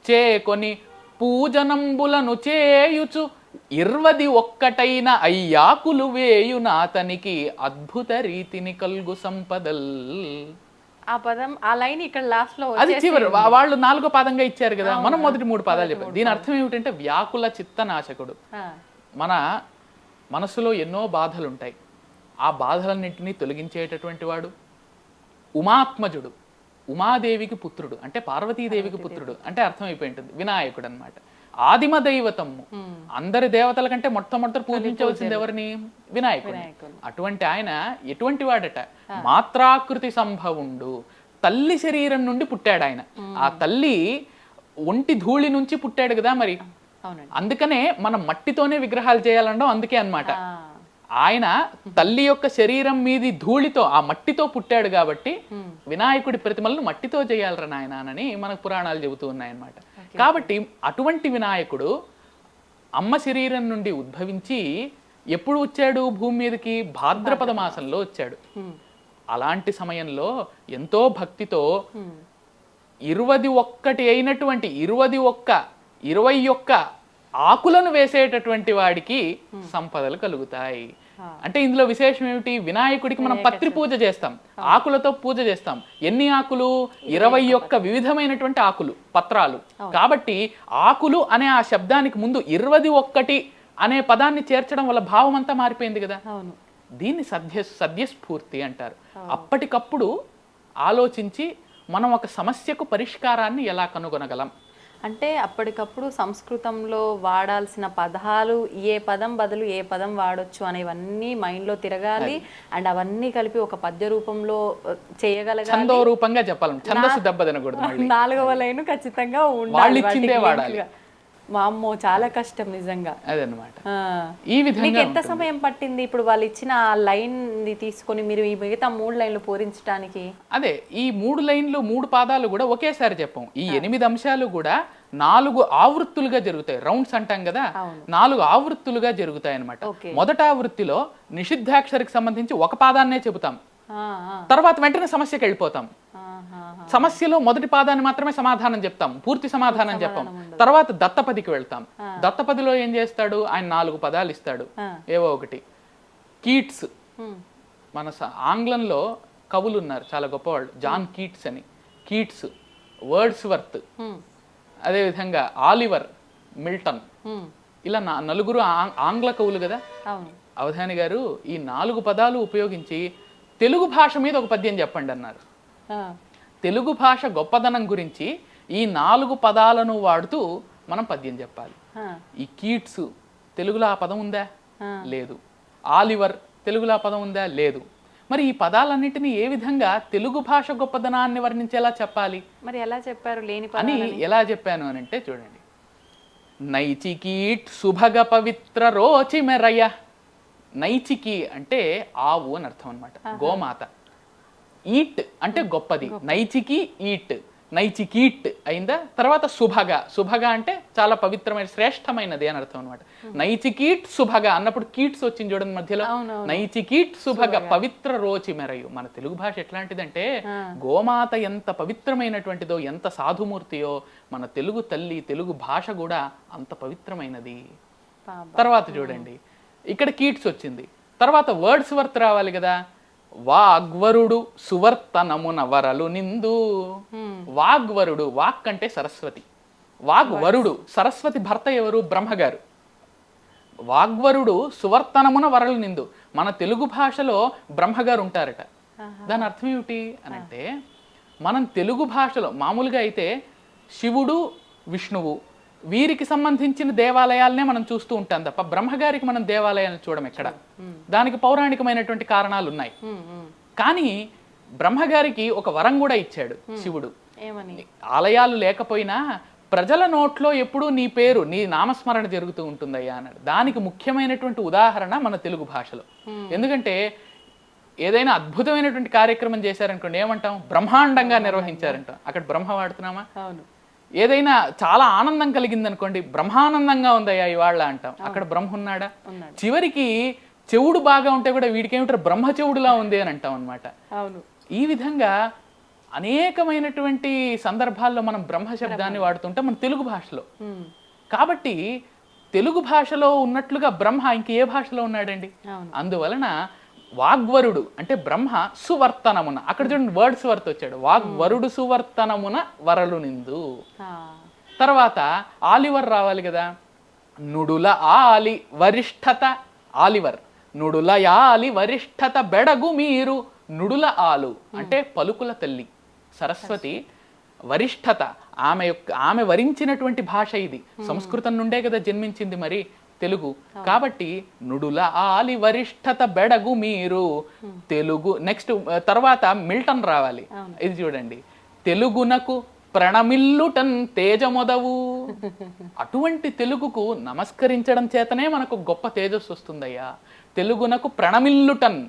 చేకొని పూజనంబులను చేయుచు 21 అయ్యాకులు వేయునాతనికి అద్భుత రీతిని కల్గు సంపదల్. ఆ పదం, ఆ లైన్ ఇక్కడ లాస్ట్ లో అది చివరి, వాళ్ళు 4వ పాదంగా ఇచ్చారు కదా, మనం మొదటి 3 పాదాలు చెప్పారు. దీని అర్థం ఏమిటంటే, వ్యాకుల చిత్తనాశకుడు, మన మనసులో ఎన్నో బాధలు ఉంటాయి, ఆ బాధలన్నింటినీ తొలగించేటటువంటి వాడు. ఉమాత్మజుడు, ఉమాదేవికి పుత్రుడు అంటే పార్వతీదేవికి పుత్రుడు అంటే అర్థమైపోయి ఉంటుంది, వినాయకుడు అన్నమాట. ఆదిమ దైవతము, అందరి దేవతల కంటే మొట్టమొదటి పూజించవలసింది ఎవరిని? వినాయకుడు. అటువంటి ఆయన ఎటువంటి వాడట, మాత్రాకృతి సంభవుండు, తల్లి శరీరం నుండి పుట్టాడు ఆయన. ఆ తల్లి ఒంటి ధూళి నుంచి పుట్టాడు కదా. మరి అవునండి. అందుకనే మనం మట్టితోనే విగ్రహాలు చేయాలనడం అందుకే అన్నమాట. ఆ, ఆయన తల్లి యొక్క శరీరం మీది ధూళితో ఆ మట్టితో పుట్టాడు కాబట్టి వినాయకుడి ప్రతిమలను మట్టితో చేయాలరా నాయన అని మనకు పురాణాలు చెబుతూ ఉన్నాయన్నమాట. కాబట్టి అటువంటి వినాయకుడు అమ్మ శరీరం నుండి ఉద్భవించి ఎప్పుడు వచ్చాడు భూమి మీదకి? భాద్రపద మాసంలో వచ్చాడు. అలాంటి సమయంలో ఎంతో భక్తితో 21 అయినటువంటి 21 ఆకులను వేసేటటువంటి వాడికి సంపదలు కలుగుతాయి. అంటే ఇందులో విశేషం ఏమిటి? వినాయకుడికి మనం పత్రి పూజ చేస్తాం, ఆకులతో పూజ చేస్తాం. ఎన్ని ఆకులు? 21 వివిధమైనటువంటి ఆకులు, పత్రాలు. కాబట్టి ఆకులు అనే ఆ శబ్దానికి ముందు 21 అనే పదాన్ని చేర్చడం వల్ల భావం అంతా మారిపోయింది కదా. దీన్ని సద్యస్ఫూర్తి అంటారు. అప్పటికప్పుడు ఆలోచించి మనం ఒక సమస్యకు పరిష్కారాన్ని ఎలా కనుగొనగలం అంటే అప్పటికప్పుడు సంస్కృతంలో వాడాల్సిన పదాలు ఏ పదం బదులు ఏ పదం వాడొచ్చు అనేవన్నీ మైండ్లో తిరగాలి. అండ్ అవన్నీ కలిపి ఒక పద్య రూపంలో చేయగలగాలి. ఛందో రూపంగా చెప్పాలి, ఛందస్సు దెబ్బతినకూడదు. 4వ లైన్ ఖచ్చితంగా వాళ్ళు ఇచ్చిందే వాడాలి. వామ్మో, చాలా కష్టం నిజంగా. అదన్నమాట. ఈ విధంగా ఎంత సమయం పట్టింది ఇప్పుడు వాళ్ళు ఇచ్చిన ఆ లైన్ ని తీసుకొని మీరు ఈ మిగతా 3 లైన్లు పూరించడానికి? అదే, ఈ 3 లైన్లు 3 పాదాలు కూడా ఒకేసారి చెప్పాం. ఈ 8 అంశాలు కూడా 4 ఆవృత్తులుగా జరుగుతాయి. రౌండ్స్ అంటాం కదా, 4 ఆవృత్తులుగా జరుగుతాయి అన్నమాట. మొదట ఆవృత్తిలో నిషిద్ధాక్షరికి సంబంధించి ఒక పాదాన్నే చెబుతాం, తర్వాత వెంటనే సమస్యకి వెళ్ళిపోతాం. సమస్యలో మొదటి పాదాన్ని మాత్రమే సమాధానం చెప్తాం, పూర్తి సమాధానం చెప్పాం. తర్వాత దత్తపదికి వెళ్తాం. దత్తపదిలో ఏం చేస్తాడు? ఆయన 4 పదాలు ఇస్తాడు, ఏవో ఒకటి. కీట్స్, మన ఆంగ్లంలో కవులు ఉన్నారు చాలా గొప్పవాళ్ళు, జాన్ కీట్స్ అని. కీట్స్, వర్డ్స్ వర్త్, అదేవిధంగా ఆలివర్, మిల్టన్, ఇలా 4 ఆంగ్ల కవులు కదా. అవధాని గారు ఈ 4 పదాలు ఉపయోగించి తెలుగు భాష మీద ఒక పద్యం చెప్పండి అన్నారు. తెలుగు భాష గొప్పదనం గురించి ఈ 4 పదాలను వాడుతూ మనం పద్యం చెప్పాలి. ఈ కీట్స్, తెలుగులో ఆ పదం ఉందా? లేదు. ఆలివర్, తెలుగులో ఆ పదం ఉందా? లేదు. మరి ఈ పదాలన్నిటినీ ఏ విధంగా తెలుగు భాష గొప్పదనాన్ని వర్ణించేలా చెప్పాలి? మరి ఎలా చెప్పారు లేని అని ఎలా చెప్పాను అని అంటే చూడండి. నైచికీట్ సుభగ పవిత్ర రోచి మెరయ. నైచికి అంటే ఆవు అని అర్థం అనమాట, గోమాత. ఈట్ అంటే గొప్పది, నైచికి ఈట్, నైచికీట్ అయిందా. తర్వాత సుభగ, సుభగ అంటే చాలా పవిత్రమైన శ్రేష్టమైనది అని అర్థం అనమాట. నైచికీట్ సుభగ అన్నప్పుడు కీట్స్ వచ్చింది చూడండి మధ్యలో. నైచికీట్ సుభగ పవిత్ర రోచి మెరయు. మన తెలుగు భాష ఎట్లాంటిదంటే గోమాత ఎంత పవిత్రమైనటువంటిదో, ఎంత సాధుమూర్తియో, మన తెలుగు తల్లి, తెలుగు భాష కూడా అంత పవిత్రమైనది. తర్వాత చూడండి, ఇక్కడ కీట్స్ వచ్చింది, తర్వాత వర్డ్స్ వర్త్ రావాలి కదా. వాగ్వరుడు సువర్తనమున వరలు నిందు. వాగ్వరుడు, వాక్ అంటే సరస్వతి, వాగ్వరుడు సరస్వతి భర్త ఎవరు? బ్రహ్మగారు. వాగ్వరుడు సువర్తనమున వరలు నిందు. మన తెలుగు భాషలో బ్రహ్మగారు ఉంటారట. దాని అర్థం ఏమిటి అని అంటే, మనం తెలుగు భాషలో మామూలుగా అయితే శివుడు, విష్ణువు వీరికి సంబంధించిన దేవాలయాలనే మనం చూస్తూ ఉంటాం తప్ప బ్రహ్మగారికి మనం దేవాలయాలను చూడం ఎక్కడ. దానికి పౌరాణికమైనటువంటి కారణాలు ఉన్నాయి. కానీ బ్రహ్మగారికి ఒక వరం కూడా ఇచ్చాడు శివుడు. ఆలయాలు లేకపోయినా ప్రజల నోట్లో ఎప్పుడూ నీ పేరు, నీ నామస్మరణ జరుగుతూ ఉంటుందయ్యా అన్నాడు. దానికి ముఖ్యమైనటువంటి ఉదాహరణ మన తెలుగు భాషలో. ఎందుకంటే ఏదైనా అద్భుతమైనటువంటి కార్యక్రమం చేశారనుకోండి, ఏమంటాం? బ్రహ్మాండంగా నిర్వహించారంటాం. అక్కడ బ్రహ్మ వాడుతున్నామా? ఏదైనా చాలా ఆనందం కలిగింది అనుకోండి, బ్రహ్మానందంగా ఉందయ్యా ఇవాళ అంటాం. అక్కడ బ్రహ్మ ఉన్నాడా? చివరికి చెవుడు బాగా ఉంటే కూడా వీడికి ఏమిటారు, బ్రహ్మ చెవుడులా ఉంది అని అంటాం అనమాట. ఈ విధంగా అనేకమైనటువంటి సందర్భాల్లో మనం బ్రహ్మ శబ్దాన్ని వాడుతుంటాం మన తెలుగు భాషలో. కాబట్టి తెలుగు భాషలో ఉన్నట్లుగా బ్రహ్మ ఇంక ఏ భాషలో ఉన్నాడండి? అందువలన వాగ్వరుడు అంటే బ్రహ్మ సువర్తనమున, అక్కడ చూడండి వర్డ్స్ వర్త్ వచ్చాడు. వాగ్వరుడు సువర్తనమున వరలు నిందు. తర్వాత ఆలివర్ రావాలి కదా. నుడుల ఆలి వరిష్ఠత, ఆలివర్. నుడుల యాలి వరిష్ఠత బెడగు మీరు. నుడుల ఆలు అంటే పలుకుల తల్లి సరస్వతి. వరిష్ఠత, ఆమె వరించినటువంటి భాష ఇది. సంస్కృతం నుండే కదా జన్మించింది మరి తెలుగు. కాబట్టి నుడుల ఆలి వరిష్ఠత బెడగు మీరు తెలుగు. నెక్స్ట్ తర్వాత మిల్టన్ రావాలి. ఇది చూడండి. తెలుగునకు ప్రణమిల్లుటన్ తేజమొదవు. అటువంటి తెలుగుకు నమస్కరించడం చేతనే మనకు గొప్ప తేజస్సు వస్తుందయ్యా. తెలుగునకు ప్రణమిల్లుటన్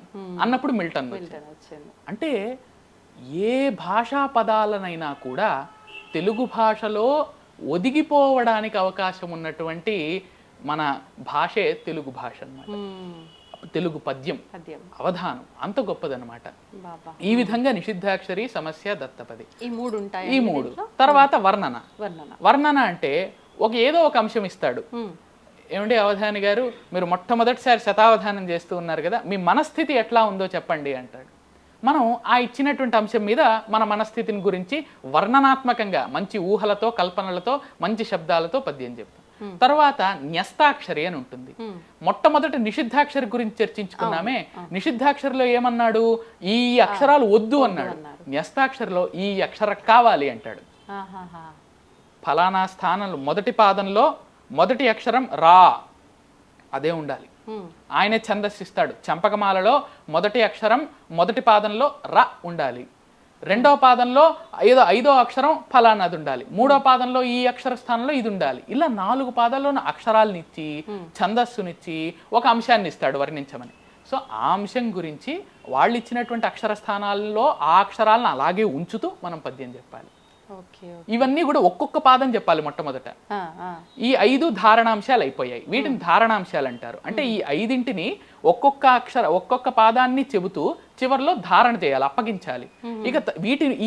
అన్నప్పుడు మిల్టన్ వచ్చింది. అంటే ఏ భాషా పదాలనైనా కూడా తెలుగు భాషలో ఒదిగిపోవడానికి అవకాశం ఉన్నటువంటి మన భాషే తెలుగు భాష అన్నమాట. తెలుగు పద్యం అవధానం అంత గొప్పదన్నమాట. ఈ విధంగా నిషిద్ధాక్షరి, సమస్య, దత్తపది ఈ మూడు. తర్వాత వర్ణన. వర్ణన అంటే ఏదో ఒక అంశం ఇస్తాడు. ఏమండి అవధాని గారు, మీరు మొట్టమొదటిసారి శతావధానం చేస్తూ ఉన్నారు కదా, మీ మనస్థితి ఎట్లా ఉందో చెప్పండి అంటాడు. మనం ఆ ఇచ్చినటువంటి అంశం మీద మన మనస్థితిని గురించి వర్ణనాత్మకంగా మంచి ఊహలతో, కల్పనలతో, మంచి శబ్దాలతో పద్యం చెప్తాం. తర్వాత న్యస్తాక్షరి అని ఉంటుంది. మొట్టమొదటి నిషిద్ధాక్షరి గురించి చర్చించుకున్నామే. నిషిద్ధాక్షరిలో ఏమన్నాడు? ఈ అక్షరాలు వద్దు అన్నాడు. న్యస్తాక్షరిలో ఈ అక్షరం కావాలి అంటాడు. ఫలానా స్థానంలో మొదటి పాదంలో మొదటి అక్షరం రా, అదే ఉండాలి. ఆయనే ఛందస్సిస్తాడు. చంపకమాలలో మొదటి అక్షరం మొదటి పాదంలో ర ఉండాలి. రెండవ పాదంలో ఐదో అక్షరం ఫలానాది ఉండాలి. మూడో పాదంలో ఈ అక్షర స్థానంలో ఇది ఉండాలి. ఇలా 4 పాదాల్లోని అక్షరాలనిచ్చి ఛందస్సునిచ్చి ఒక అంశాన్ని ఇస్తాడు వర్ణించమని. సో ఆ అంశం గురించి వాళ్ళు ఇచ్చినటువంటి అక్షర స్థానాల్లో ఆ అక్షరాలను అలాగే ఉంచుతూ మనం పద్యం చెప్పాలి. ఇవన్నీ కూడా ఒక్కొక్క పాదం చెప్పాలి మొట్టమొదట. ఈ 5 ధారణాంశాలు అయిపోయాయి. వీటిని ధారణాంశాలు అంటారు. అంటే ఈ 5ంటిని ఒక్కొక్క పాదాన్ని చెబుతూ చివరిలో ధారణ చేయాలి, అప్పగించాలి. ఇక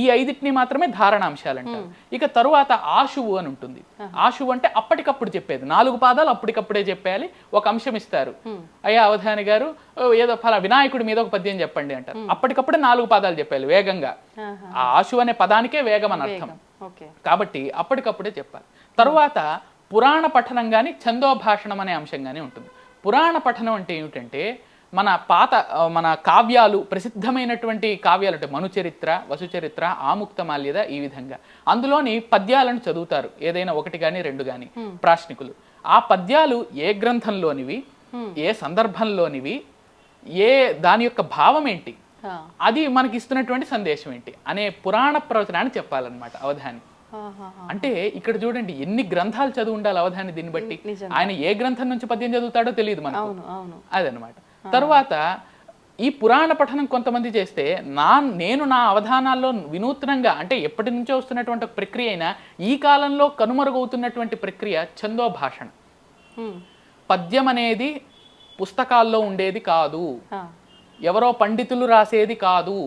ఈ 5టిని మాత్రమే ధారణాంశాలు అంటారు. ఇక తరువాత ఆశువు అని ఉంటుంది. ఆశువు అంటే అప్పటికప్పుడు చెప్పేది. 4 పాదాలు అప్పటికప్పుడే చెప్పేయాలి. ఒక అంశం ఇస్తారు, అయ్యా అవధాని గారు ఏదో వినాయకుడి మీద ఒక పద్యం చెప్పండి అంటారు. అప్పటికప్పుడే 4 పాదాలు చెప్పాలి వేగంగా. ఆ ఆశువు అనే పదానికే వేగం అని అర్థం. కాబట్టి అప్పటికప్పుడే చెప్పాలి. తరువాత పురాణ పఠనం గాని ఛందోభాషణం అనే అంశం గానీ ఉంటుంది. పురాణ పఠనం అంటే ఏమిటంటే మన కావ్యాలు, ప్రసిద్ధమైనటువంటి కావ్యాలు అంటే మనుచరిత్ర, వసుచరిత్ర, ఆముక్తమాల్యద, ఈ విధంగా అందులోని పద్యాలను చదువుతారు. ఏదైనా 1 గాని 2 గాని ప్రాశ్నికులు. ఆ పద్యాలు ఏ గ్రంథంలోనివి, ఏ సందర్భంలోనివి, దాని యొక్క భావం ఏంటి, అది మనకి ఇస్తున్నటువంటి సందేశం ఏంటి అనే పురాణ ప్రవచనాన్ని చెప్పాలన్నమాట అవధాని. అంటే ఇక్కడ చూడండి ఎన్ని గ్రంథాలు చదువు ఉండాలి అవధాని. దీన్ని బట్టి ఆయన ఏ గ్రంథం నుంచి పద్యం చదువుతాడో తెలియదు మనకు. అదనమాట. తరువాత ఈ పురాణ పఠనం కొంతమంది చేస్తే నేను నా అవధానాల్లో వినూత్నంగా, అంటే ఎప్పటి నుంచో వస్తున్నటువంటి ప్రక్రియ అయినా ఈ కాలంలో కనుమరుగవుతున్నటువంటి ప్రక్రియ ఛందోభాషణ. పద్యం అనేది పుస్తకాల్లో ఉండేది కాదు, ఎవరో పండితులు రాసేది కాదు,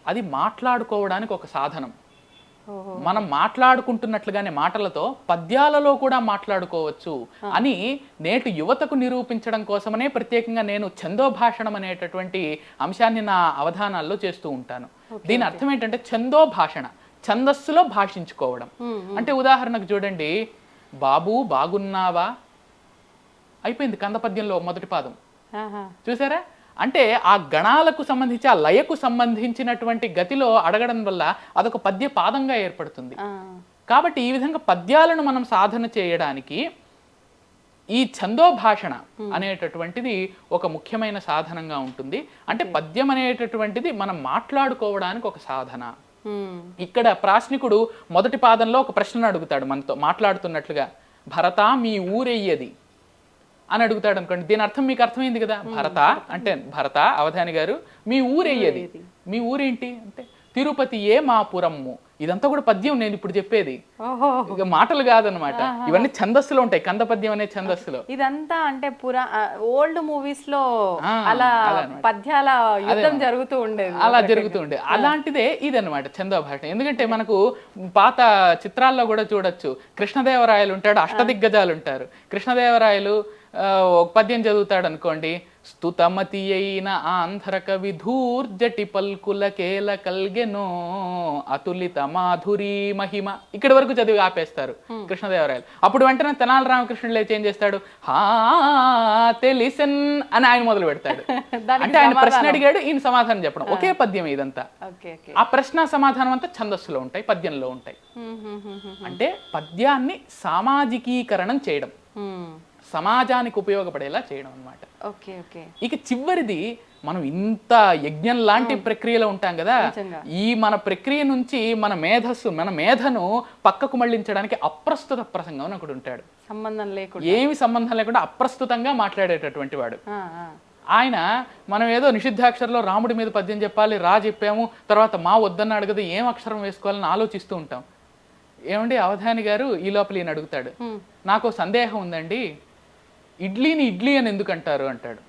అది మాట్లాడుకోవడానికి ఒక సాధనం. మనం మాట్లాడుకుంటున్నట్లుగానే మాటలతో పద్యాలలో కూడా మాట్లాడుకోవచ్చు అని నేటి యువతకు నిరూపించడం కోసమనే ప్రత్యేకంగా నేను ఛందోభాషణం అనేటటువంటి అంశాన్ని నా అవధానాల్లో చేస్తూ ఉంటాను. దీని అర్థం ఏంటంటే ఛందోభాషణ, ఛందస్సులో భాషించుకోవడం. అంటే ఉదాహరణకు చూడండి, బాబు బాగున్నావా అయిపోయింది కందపద్యంలో మొదటి పాదం. చూసారా? అంటే ఆ గణాలకు సంబంధించి, ఆ లయకు సంబంధించినటువంటి గతిలో అడగడం వల్ల అదొక పద్య పాదంగా ఏర్పడుతుంది. కాబట్టి ఈ విధంగా పద్యాలను మనం సాధన చేయడానికి ఈ ఛందోభాషణ అనేటటువంటిది ఒక ముఖ్యమైన సాధనంగా ఉంటుంది. అంటే పద్యం అనేటటువంటిది మనం మాట్లాడుకోవడానికి ఒక సాధన. ఇక్కడ ప్రాశ్నికుడు మొదటి పాదంలో ఒక ప్రశ్న అడుగుతాడు మనతో మాట్లాడుతున్నట్లుగా, భరత మీ ఊరెయ్యది అని అడుగుతాడు అనుకోండి. దీని అర్థం మీకు అర్థమైంది కదా. భరత అంటే భరత అవధాని గారు మీ ఊరెయ్యది, మీ ఊరేంటి అంటే తిరుపతి ఏ మా పురమ్ము. ఇదంతా కూడా పద్యం నేను ఇప్పుడు చెప్పేది, ఇక మాటలు కాదనమాట. ఇవన్నీ ఛందస్సులో ఉంటాయి, కంద పద్యం అనే ఛందస్సులో. ఇదంతా అంటే ఓల్డ్ మూవీస్ లో అలా పద్యాల యుద్ధం జరుగుతూ ఉండేది, అలా జరుగుతూ ఉండేది. అలాంటిదే ఇది అనమాట ఛందోభాషణ. ఎందుకంటే మనకు పాత చిత్రాల్లో కూడా చూడొచ్చు, కృష్ణదేవరాయలు ఉంటాడు, అష్టదిగ్గజాలు ఉంటారు. కృష్ణదేవరాయలు ఒక పద్యం చదువుతాడు అనుకోండి, స్తుతమతి అయిన ఆంధ్ర కవి ధూర్జటి పల్కుల కేల కల్గెనో అతులిత మాధురి మహిమ. ఇక్కడి వరకు చదివి ఆపేస్తారు కృష్ణదేవరాయలు. అప్పుడు వెంటనే తెనాలి రామకృష్ణుడు లేచి ఏం చేస్తాడు, హా తెలిసెన్ అని ఆయన మొదలు పెడతాడు. అంటే ఆయన ప్రశ్న అడిగాడు, ఈయన సమాధానం చెప్పడం. ఒకే పద్యం ఇదంతా. ఆ ప్రశ్న సమాధానం అంతా ఛందస్సులో ఉంటాయి, పద్యంలో ఉంటాయి. అంటే పద్యాన్ని సామాజికీకరణం చేయడం, సమాజానికి ఉపయోగపడేలా చేయడం అన్నమాట. ఇక చివరిది మనం ఇంత యజ్ఞం లాంటి ప్రక్రియలో ఉంటాం కదా, ఈ మన ప్రక్రియ నుంచి మన మేధస్సు మన మేధను పక్కకు మళ్ళించడానికి అప్రస్తుత ప్రసంగం అని ఒకడు ఉంటాడు. సంబంధం లేకుండా, ఏమి సంబంధం లేకుండా అప్రస్తుతంగా మాట్లాడేటటువంటి వాడు ఆయన. మనం ఏదో నిషిద్ధాక్షరంలో రాముడి మీద పద్యం చెప్పాలి, రా చెప్పాము, తర్వాత మా వద్దన్నాడు కదా ఏం అక్షరం వేసుకోవాలని ఆలోచిస్తూ ఉంటాం. ఏమండి అవధాని గారు ఈ లోపల ఈయన అడుగుతాడు, నాకు సందేహం ఉందండి, ఇడ్లీని ఇడ్లీ అని ఎందుకు అంటారు అంటాడు.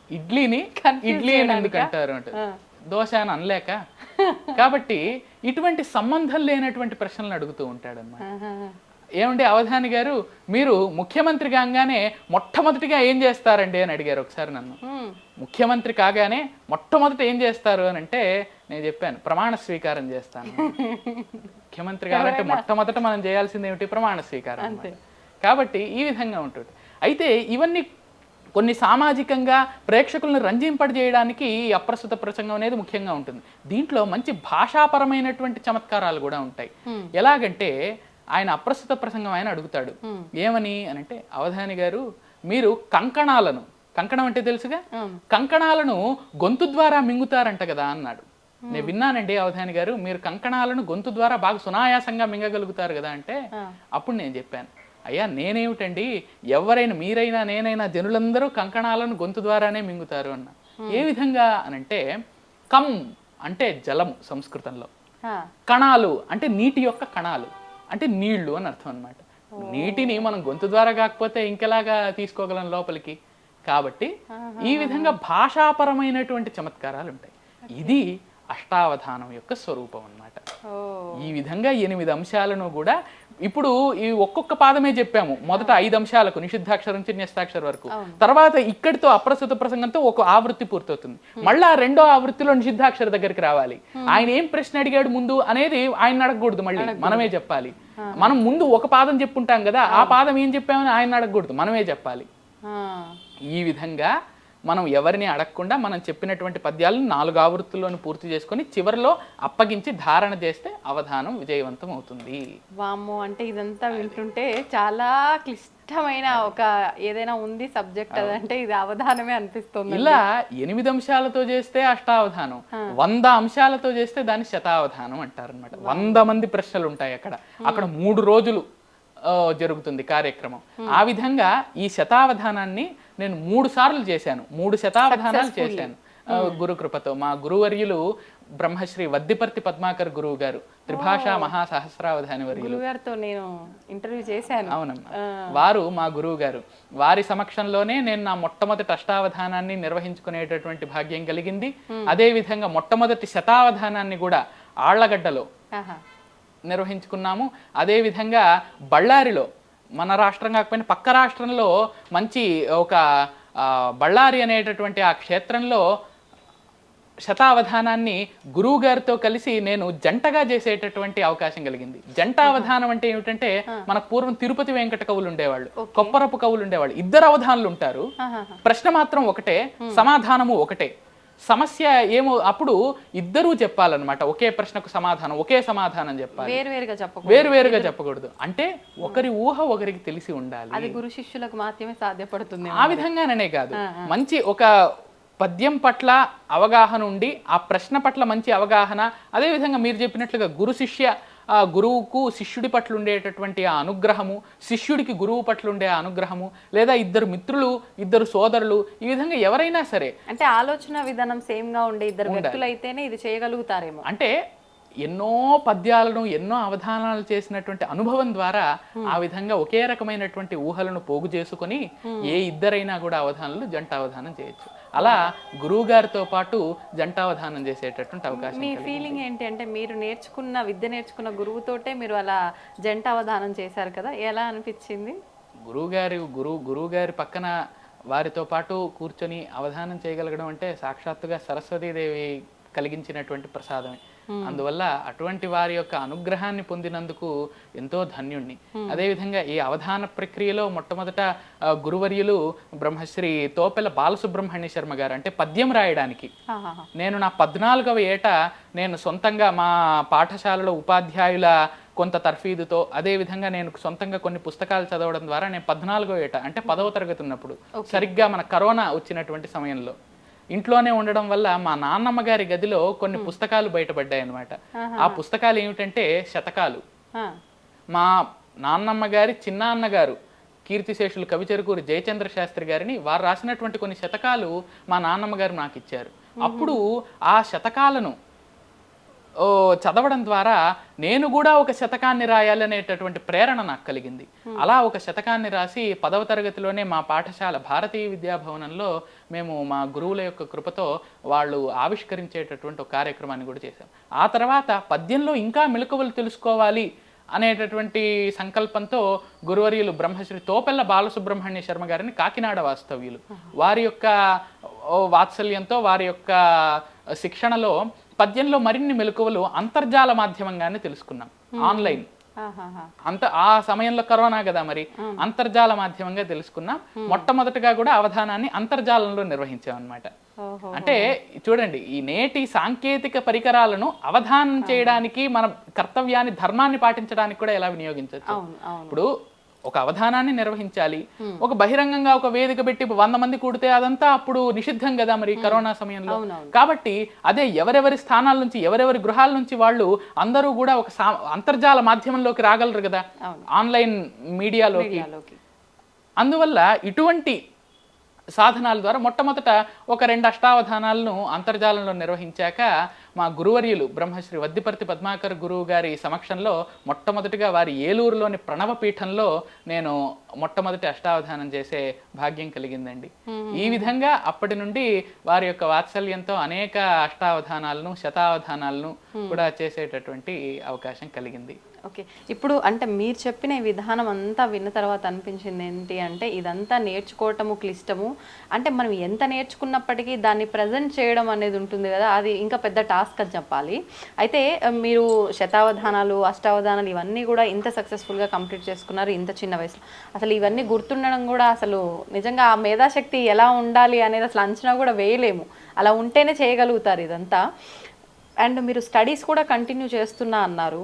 ఇడ్లీని ఇడ్లీ అని ఎందుకు అంటారు అంటాడు. దోశ అని అనలేక. కాబట్టి ఇటువంటి సంబంధం లేనటువంటి ప్రశ్నలు అడుగుతూ ఉంటాడు అన్నమాట. ఏమండి అవధాని గారు, మీరు ముఖ్యమంత్రి కాగానే మొట్టమొదటిగా ఏం చేస్తారండి అని అడిగారు ఒకసారి నన్ను. ముఖ్యమంత్రి కాగానే మొట్టమొదట ఏం చేస్తారు అని అంటే నేను చెప్పాను, ప్రమాణ స్వీకారం చేస్తాను. ముఖ్యమంత్రి కావాలంటే మొట్టమొదట మనం చేయాల్సింది ఏమిటి? ప్రమాణ స్వీకారం. కాబట్టి ఈ విధంగా ఉంటుంది. అయితే ఇవన్నీ కొన్ని సామాజికంగా ప్రేక్షకులను రంజింపజేయడానికి ఈ అప్రస్తుత ప్రసంగం అనేది ముఖ్యంగా ఉంటుంది. దీంట్లో మంచి భాషాపరమైనటువంటి చమత్కారాలు కూడా ఉంటాయి. ఎలాగంటే ఆయన అప్రస్తుత ప్రసంగం ఆయన అడుగుతాడు, ఏమని అనంటే, అవధాని గారు మీరు కంకణాలను, కంకణం అంటే తెలుసుగా, కంకణాలను గొంతు ద్వారా మింగుతారంట కదా అన్నాడు. నేను విన్నానండి అవధాని గారు, మీరు కంకణాలను గొంతు ద్వారా బాగా సునాయాసంగా మింగగలుగుతారు కదా అంటే, అప్పుడు నేను చెప్పాను, అయ్యా నేనేమిటండి, ఎవరైనా మీరైనా నేనైనా జనులందరూ కంకణాలను గొంతు ద్వారానే మింగుతారు అన్న. ఏ విధంగా అనంటే, కమ్ అంటే జలము సంస్కృతంలో, కణాలు అంటే నీటి యొక్క కణాలు అంటే నీళ్లు అని అర్థం అనమాట. నీటిని మనం గొంతు ద్వారా కాకపోతే ఇంకెలాగా తీసుకోగలం లోపలికి. కాబట్టి ఈ విధంగా భాషాపరమైనటువంటి చమత్కారాలు ఉంటాయి. ఇది అష్టావధానం యొక్క స్వరూపం అన్నమాట. ఈ విధంగా 8 అంశాలను కూడా ఇప్పుడు ఈ ఒక్కొక్క పాదమే చెప్పాము. మొదట 5 అంశాలకు నిషిద్ధాక్షరం నుంచి న్యస్తాక్షర వరకు, తర్వాత ఇక్కడితో అప్రస్తుత ప్రసంగంతో ఒక ఆవృత్తి పూర్తవుతుంది. మళ్ళా రెండో ఆవృత్తిలో నిషిద్ధాక్షర దగ్గరికి రావాలి. ఆయన ఏం ప్రశ్న అడిగాడు ముందు అనేది ఆయన అడగకూడదు, మళ్ళీ మనమే చెప్పాలి. మనం ముందు ఒక పాదం చెప్పుంటాం కదా, ఆ పాదం ఏం చెప్పామని ఆయన అడగకూడదు, మనమే చెప్పాలి. ఈ విధంగా మనం ఎవరిని అడగకుండా మనం చెప్పినటువంటి పద్యాలను 4 ఆవృత్తుల్లోని పూర్తి చేసుకొని చివరిలో అప్పగించి ధారణ చేస్తే అవధానం విజయవంతం అవుతుంది. వామ్మో, అంటే ఇదంతా వింటుంటే చాలా క్లిష్టమైన ఒక ఏదైనా ఉంది సబ్జెక్ట్ అదంటే ఇది అవధానమే అనిపిస్తుంది. ఇలా 8 అంశాలతో చేస్తే అష్టావధానం, 100 అంశాలతో చేస్తే దాన్ని శతావధానం అంటారనమాట. 100 మంది ప్రశ్నలు ఉంటాయి అక్కడ 3 రోజులు జరుగుతుంది కార్యక్రమం. ఆ విధంగా ఈ శతావధానాన్ని నేను 3 సార్లు చేశాను, 3 శతావధానాలు చేశాను గురుకృపతో. మా గురువర్యులు బ్రహ్మశ్రీ వద్దిపర్తి పద్మాకర్ గురువు గారు, త్రిభాషా మహాసహస్రావధాని వర్యులు గారితో నేను ఇంటర్వ్యూ చేశాను. అవునమ్మా, వారు మా గురువు గారు. వారి సమక్షంలోనే నేను నా మొట్టమొదటి అష్టావధానాన్ని నిర్వహించుకునేటటువంటి భాగ్యం కలిగింది. అదే విధంగా మొట్టమొదటి శతావధానాన్ని కూడా ఆళ్లగడ్డలో నిర్వహించుకున్నాము. అదేవిధంగా బళ్ళారిలో, మన రాష్ట్రం కాకపోయినా పక్క రాష్ట్రంలో మంచి ఒక బళ్ళారి అనేటటువంటి ఆ క్షేత్రంలో శతావధానాన్ని గురువు గారితో కలిసి నేను జంటగా చేసేటటువంటి అవకాశం కలిగింది. జంటావధానం అంటే ఏమిటంటే, మనకు పూర్వం తిరుపతి వెంకట కవులు ఉండేవాళ్ళు, కొప్పరపు కవులు ఉండేవాళ్ళు. 2 అవధానులు ఉంటారు, ప్రశ్న మాత్రం ఒకటే, సమాధానము ఒకటే. సమస్య ఏమో అప్పుడు ఇద్దరూ చెప్పాలన్నమాట. ఒకే ప్రశ్నకు సమాధానం, ఒకే సమాధానం చెప్పాలి, వేరువేరుగా చెప్పకూడదు. అంటే ఒకరి ఊహ ఒకరికి తెలిసి ఉండాలి. అది గురు శిష్యులకు మాత్రమే సాధ్యపడుతుంది. ఆ విధంగానే కాదు, మంచి ఒక పద్యం పట్ల అవగాహన ఉండి ఆ ప్రశ్న పట్ల మంచి అవగాహన, అదేవిధంగా మీరు చెప్పినట్లుగా గురువుకు శిష్యుడి పట్ల ఉండేటటువంటి ఆ అనుగ్రహము, శిష్యుడికి గురువు పట్ల ఉండే ఆ అనుగ్రహము, లేదా 2 మిత్రులు 2 సోదరులు, ఈ విధంగా ఎవరైనా సరే, అంటే ఆలోచన విధానం సేమ్ గా ఉండే 2 వ్యక్తులు అయితేనే ఇది చేయగలుగుతారేమో. అంటే ఎన్నో పద్యాలను ఎన్నో అవధానాలు చేసినటువంటి అనుభవం ద్వారా ఆ విధంగా ఒకే రకమైనటువంటి ఊహలను పోగు చేసుకొని ఏ ఇద్దరైనా కూడా అవధానాలు జంటావధానం చేయొచ్చు. అలా గురువు గారితో పాటు జంటావధానం చేసేటటువంటి అవకాశం. మీ ఫీలింగ్ ఏంటి అంటే, మీరు విద్య నేర్చుకున్న గురువుతోటే మీరు అలా జంటావధానం చేశారు కదా, ఎలా అనిపించింది? గురువు గారి పక్కన వారితో పాటు కూర్చొని అవధానం చేయగలగడం అంటే సాక్షాత్తుగా సరస్వతీదేవి కలిగించినటువంటి ప్రసాదమే. అందువల్ల అటువంటి వారి యొక్క అనుగ్రహాన్ని పొందినందుకు ఎంతో ధన్యుణ్ణి. అదేవిధంగా ఈ అవధాన ప్రక్రియలో మొట్టమొదట గురువర్యులు బ్రహ్మశ్రీ తోపెల బాలసుబ్రహ్మణ్య శర్మ గారు, అంటే పద్యం రాయడానికి నేను నా 14వ ఏట నేను సొంతంగా మా పాఠశాలలో ఉపాధ్యాయుల కొంత తర్ఫీదుతో, అదేవిధంగా నేను సొంతంగా కొన్ని పుస్తకాలు చదవడం ద్వారా నేను 14వ ఏట అంటే 10వ తరగతి ఉన్నప్పుడు సరిగ్గా మన కరోనా వచ్చినటువంటి సమయంలో ఇంట్లోనే ఉండడం వల్ల మా నాన్నమ్మ గారి గదిలో కొన్ని పుస్తకాలు బయటపడ్డాయి అన్నమాట. ఆ పుస్తకాలు ఏమిటంటే శతకాలు. మా నాన్నమ్మ గారి చిన్నాన్న గారు కీర్తిశేషులు కవిచెరుకూరి జయచంద్ర శాస్త్రి గారిని వారు రాసినటువంటి కొన్ని శతకాలు మా నాన్నమ్మ గారు నాకు ఇచ్చారు. అప్పుడు ఆ శతకాలను చదవడం ద్వారా నేను కూడా ఒక శతకాన్ని రాయాలనేటటువంటి ప్రేరణ నాకు కలిగింది. అలా ఒక శతకాన్ని రాసి 10వ తరగతిలోనే మా పాఠశాల భారతీయ విద్యాభవనంలో మేము మా గురువుల యొక్క కృపతో వాళ్ళు ఆవిష్కరించేటటువంటి ఒక కార్యక్రమాన్ని కూడా చేశాం. ఆ తర్వాత పద్యంలో ఇంకా మెలకువలు తెలుసుకోవాలి అనేటటువంటి సంకల్పంతో గురువర్యులు బ్రహ్మశ్రీ తోపెల్ల బాలసుబ్రహ్మణ్య శర్మ గారిని కాకినాడ వాస్తవ్యులు వారి యొక్క వాత్సల్యంతో వారి యొక్క శిక్షణలో పద్యంలో మరిన్ని మెలకువలు అంతర్జాల మాధ్యమంగానే తెలుసుకున్నాం. ఆన్లైన్ ఆ సమయంలో కరోనా కదా, మరి అంతర్జాల మాధ్యమంగా తెలుసుకున్నాం. మొట్టమొదటిగా కూడా అవధానాన్ని అంతర్జాలంలో నిర్వహించాం అన్నమాట. అంటే చూడండి, ఈ నేటి సాంకేతిక పరికరాలను అవధానం చేయడానికి, మన కర్తవ్యాన్ని ధర్మాన్ని పాటించడానికి కూడా ఎలా వినియోగించవచ్చు. ఇప్పుడు ఒక అవధానాన్ని నిర్వహించాలి, ఒక బహిరంగంగా ఒక వేదిక పెట్టి 100 మంది కూడితే అదంతా అప్పుడు నిషిద్ధం కదా మరి కరోనా సమయంలో. కాబట్టి అదే ఎవరెవరి స్థానాల నుంచి, ఎవరెవరి గృహాల నుంచి వాళ్ళు అందరూ కూడా ఒక అంతర్జాల మాధ్యమంలోకి రాగలరు కదా, ఆన్లైన్ మీడియాలోకి. అందువల్ల ఇటువంటి సాధనాల ద్వారా మొట్టమొదట ఒక 2 అష్టావధానాలను అంతర్జాలంలో నిర్వహించాక మా గురువర్యులు బ్రహ్మశ్రీ వద్దిపర్తి పద్మాకర్ గురువు గారి సమక్షంలో మొట్టమొదటిగా వారి ఏలూరులోని ప్రణవపీఠంలో నేను మొట్టమొదటి అష్టావధానం చేసే భాగ్యం కలిగిందండి. ఈ విధంగా అప్పటి నుండి వారి యొక్క వాత్సల్యంతో అనేక అష్టావధానాలను శతావధానాలను కూడా చేసేటటువంటి అవకాశం కలిగింది. ఓకే, ఇప్పుడు అంటే మీరు చెప్పిన ఈ విధానం అంతా విన్న తర్వాత అనిపించింది ఏంటి అంటే, ఇదంతా నేర్చుకోవటము క్లిష్టము, అంటే మనం ఎంత నేర్చుకున్నప్పటికీ దాన్ని ప్రజెంట్ చేయడం అనేది ఉంటుంది కదా, అది ఇంకా పెద్ద టాస్క్ అని చెప్పాలి. అయితే మీరు శతావధానాలు అష్టావధానాలు ఇవన్నీ కూడా ఇంత సక్సెస్ఫుల్గా కంప్లీట్ చేసుకున్నారు ఇంత చిన్న వయసులో. అసలు ఇవన్నీ గుర్తుండడం కూడా అసలు నిజంగా ఆ మేధాశక్తి ఎలా ఉండాలి అనేది అసలు అంచనా కూడా వేయలేము. అలా ఉంటేనే చేయగలుగుతారు ఇదంతా. అండ్ మీరు స్టడీస్ కూడా కంటిన్యూ చేస్తున్నా అన్నారు.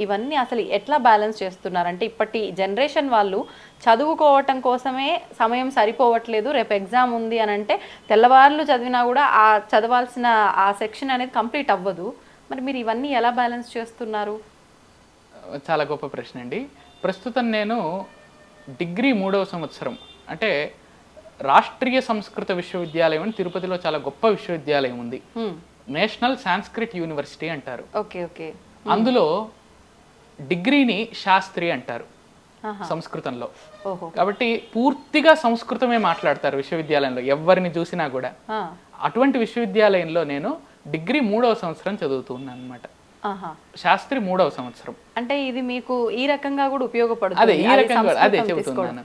ఇవన్నీ అసలు ఎట్లా బ్యాలెన్స్ చేస్తున్నారు? అంటే ఇప్పటి జనరేషన్ వాళ్ళు చదువుకోవటం కోసమే సమయం సరిపోవట్లేదు, రేపు ఎగ్జామ్ ఉంది అని అంటే తెల్లవార్లు చదివినా కూడా ఆ చదవాల్సిన ఆ సెక్షన్ అనేది కంప్లీట్ అవ్వదు. మరి మీరు ఇవన్నీ ఎలా బ్యాలెన్స్ చేస్తున్నారు? చాలా గొప్ప ప్రశ్న అండి. ప్రస్తుతం నేను డిగ్రీ 3వ సంవత్సరం, అంటే రాష్ట్రీయ సంస్కృత విశ్వవిద్యాలయం అని తిరుపతిలో చాలా గొప్ప విశ్వవిద్యాలయం ఉంది, నేషనల్ సాంస్క్రిట్ యూనివర్సిటీ అంటారు. Okay okay. అందులో డిగ్రీని శాస్త్రి అంటారు సంస్కృతంలో. కాబట్టి పూర్తిగా సంస్కృతమే మాట్లాడతారు విశ్వవిద్యాలయంలో ఎవరిని చూసినా కూడా. అటువంటి విశ్వవిద్యాలయంలో నేను డిగ్రీ 3వ సంవత్సరం చదువుతున్నాను అన్నమాట. శాస్త్రి 3వ సంవత్సరం. అంటే ఇది మీకు ఈ రకంగా కూడా ఉపయోగపడుతుంది. అదే ఈ రకంగా అదే చెబుతున్నాను.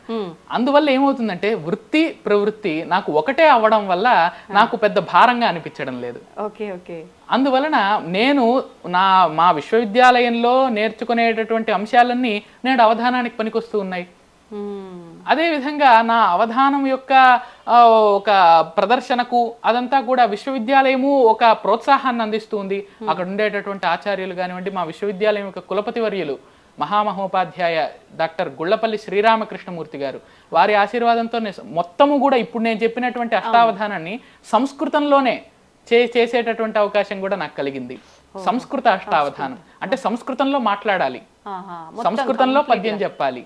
అందువల్ల ఏమవుతుందంటే వృత్తి ప్రవృత్తి నాకు ఒకటే అవ్వడం వల్ల నాకు పెద్ద భారంగా అనిపించడం లేదు. Okay okay. అందువలన నేను మా విశ్వవిద్యాలయంలో నేర్చుకునేటటువంటి అంశాలన్నీ నేడు అవధానానికి పనికొస్తూ ఉన్నాయి. అదేవిధంగా నా అవధానం యొక్క ఒక ప్రదర్శనకు అదంతా కూడా విశ్వవిద్యాలయము ఒక ప్రోత్సాహాన్ని అందిస్తుంది. అక్కడ ఉండేటటువంటి ఆచార్యులు కానివ్వండి, మా విశ్వవిద్యాలయం యొక్క కులపతి వర్యులు మహామహోపాధ్యాయ డాక్టర్ గుళ్ళపల్లి శ్రీరామకృష్ణమూర్తి గారు, వారి ఆశీర్వాదంతో మొత్తము కూడా ఇప్పుడు నేను చెప్పినటువంటి అష్టావధానాన్ని సంస్కృతంలోనే చేసేటటువంటి అవకాశం కూడా నాకు కలిగింది. సంస్కృత అష్టావధానం అంటే సంస్కృతంలో మాట్లాడాలి, సంస్కృతంలో పద్యం చెప్పాలి,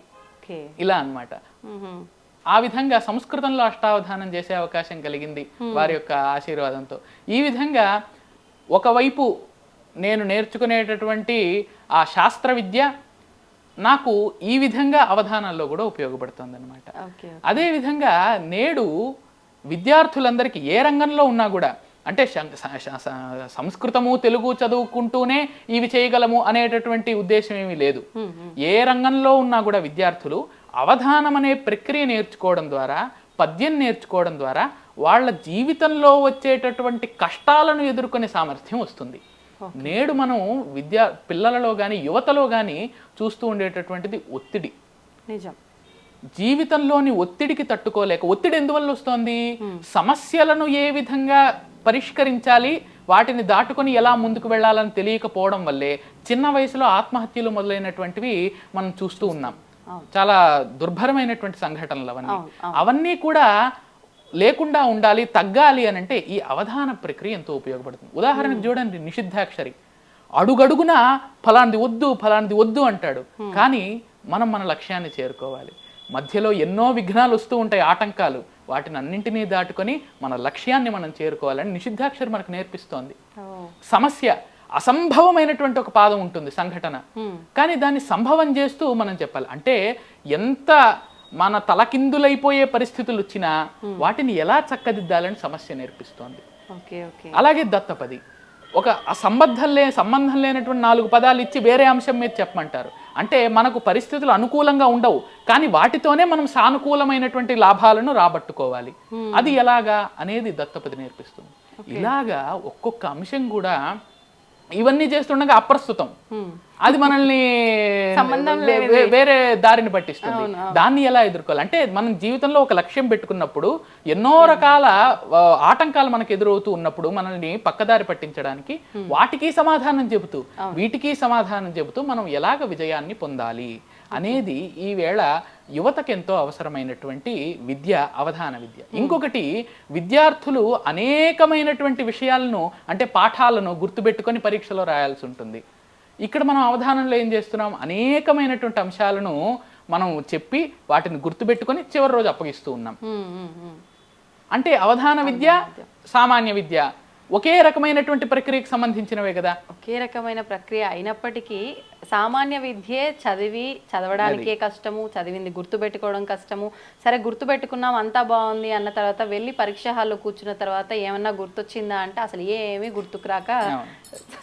ఇలా అన్నమాట. ఆ విధంగా సంస్కృతంలో అష్టావధానం చేసే అవకాశం కలిగింది వారి యొక్క ఆశీర్వాదంతో. ఈ విధంగా ఒకవైపు నేను నేర్చుకునేటటువంటి ఆ శాస్త్ర విద్య నాకు ఈ విధంగా అవధానాల్లో కూడా ఉపయోగపడుతుంది అన్నమాట. అదేవిధంగా నేడు విద్యార్థులందరికీ ఏ రంగంలో ఉన్నా కూడా, అంటే సంస్కృతము తెలుగు చదువుకుంటూనే ఇవి చేయగలము అనేటటువంటి ఉద్దేశం ఏమీ లేదు. ఏ రంగంలో ఉన్నా కూడా విద్యార్థులు అవధానం అనే ప్రక్రియ నేర్చుకోవడం ద్వారా, పద్యం నేర్చుకోవడం ద్వారా వాళ్ళ జీవితంలో వచ్చేటటువంటి కష్టాలను ఎదుర్కొనే సామర్థ్యం వస్తుంది. నేడు మనం పిల్లలలో కానీ యువతలో కానీ చూస్తూ ఉండేటటువంటిది ఒత్తిడి. నిజం. జీవితంలోని ఒత్తిడికి తట్టుకోలేక, ఒత్తిడి ఎందువల్ల వస్తుంది? సమస్యలను ఏ విధంగా పరిష్కరించాలి, వాటిని దాటుకొని ఎలా ముందుకు వెళ్ళాలని తెలియకపోవడం వల్లే చిన్న వయసులో ఆత్మహత్యలు మొదలైనటువంటివి మనం చూస్తూ ఉన్నాం. చాలా దుర్భరమైనటువంటి సంఘటనలు అవన్నీ కూడా లేకుండా ఉండాలి, తగ్గాలి అని అంటే ఈ అవధాన ప్రక్రియ ఎంతో ఉపయోగపడుతుంది. ఉదాహరణకు చూడండి, నిషిద్ధాక్షరి అడుగడుగున ఫలాంది వద్దు అంటాడు, కానీ మనం మన లక్ష్యాన్ని చేరుకోవాలి. మధ్యలో ఎన్నో విఘ్నాలు వస్తూ ఉంటాయి, ఆటంకాలు, వాటిని అన్నింటినీ దాటుకొని మన లక్ష్యాన్ని మనం చేరుకోవాలని నిషిద్ధాక్షరి మనకు నేర్పిస్తోంది. సమస్య అసంభవమైనటువంటి ఒక పాదం ఉంటుంది, సంఘటన, కానీ దాన్ని సంభవం చేస్తూ మనం చెప్పాలి. అంటే ఎంత మన తలకిందులైపోయే పరిస్థితులు వచ్చినా వాటిని ఎలా చక్కదిద్దాలని సమస్య నేర్పిస్తోంది. అలాగే దత్తపది ఒక సంబంధం లేనటువంటి 4 పదాలు ఇచ్చి వేరే అంశం మీద చెప్పమంటారు. అంటే మనకు పరిస్థితులు అనుకూలంగా ఉండవు, కానీ వాటితోనే మనం సానుకూలమైనటువంటి లాభాలను రాబట్టుకోవాలి. అది ఎలాగా అనేది దత్తపది నేర్పిస్తుంది. ఇలాగా ఒక్కొక్క అంశం కూడా ఇవన్నీ చేస్తుండగా అప్రస్తుతం, అది మనల్ని వేరే దారిని పట్టిస్తుంది. దాన్ని ఎలా ఎదుర్కోవాలి అంటే మనం జీవితంలో ఒక లక్ష్యం పెట్టుకున్నప్పుడు ఎన్నో రకాల ఆటంకాలు మనకు ఎదురవుతూ ఉన్నప్పుడు మనల్ని పక్కదారి పట్టించడానికి వాటికి సమాధానం చెబుతూ వీటికి సమాధానం చెబుతూ మనం ఎలాగ విజయాన్ని పొందాలి అనేది ఈవేళ యువతకెంతో అవసరమైనటువంటి విద్య అవధాన విద్య. ఇంకొకటి, విద్యార్థులు అనేకమైనటువంటి విషయాలను అంటే పాఠాలను గుర్తుపెట్టుకొని పరీక్షలో రాయాల్సి ఉంటుంది. ఇక్కడ మనం అవధానంలో ఏం చేస్తున్నాం, అనేకమైనటువంటి అంశాలను మనం చెప్పి వాటిని గుర్తుపెట్టుకొని చివరి రోజు అప్పగిస్తూ ఉన్నాం. అంటే అవధాన విద్య సామాన్య విద్య ఒకే రకమైనటువంటి ప్రక్రియకు సంబంధించినవే కదా. ఒకే రకమైన ప్రక్రియ అయినప్పటికీ సామాన్య విద్యే చదవడానికే కష్టము, చదివింది గుర్తుపెట్టుకోవడం కష్టము. సరే గుర్తుపెట్టుకున్నాం అంతా బాగుంది అన్న తర్వాత వెళ్ళి పరీక్ష హాల్లో కూర్చున్న తర్వాత ఏమన్నా గుర్తొచ్చిందా అంటే అసలు ఏమీ గుర్తుకు రాక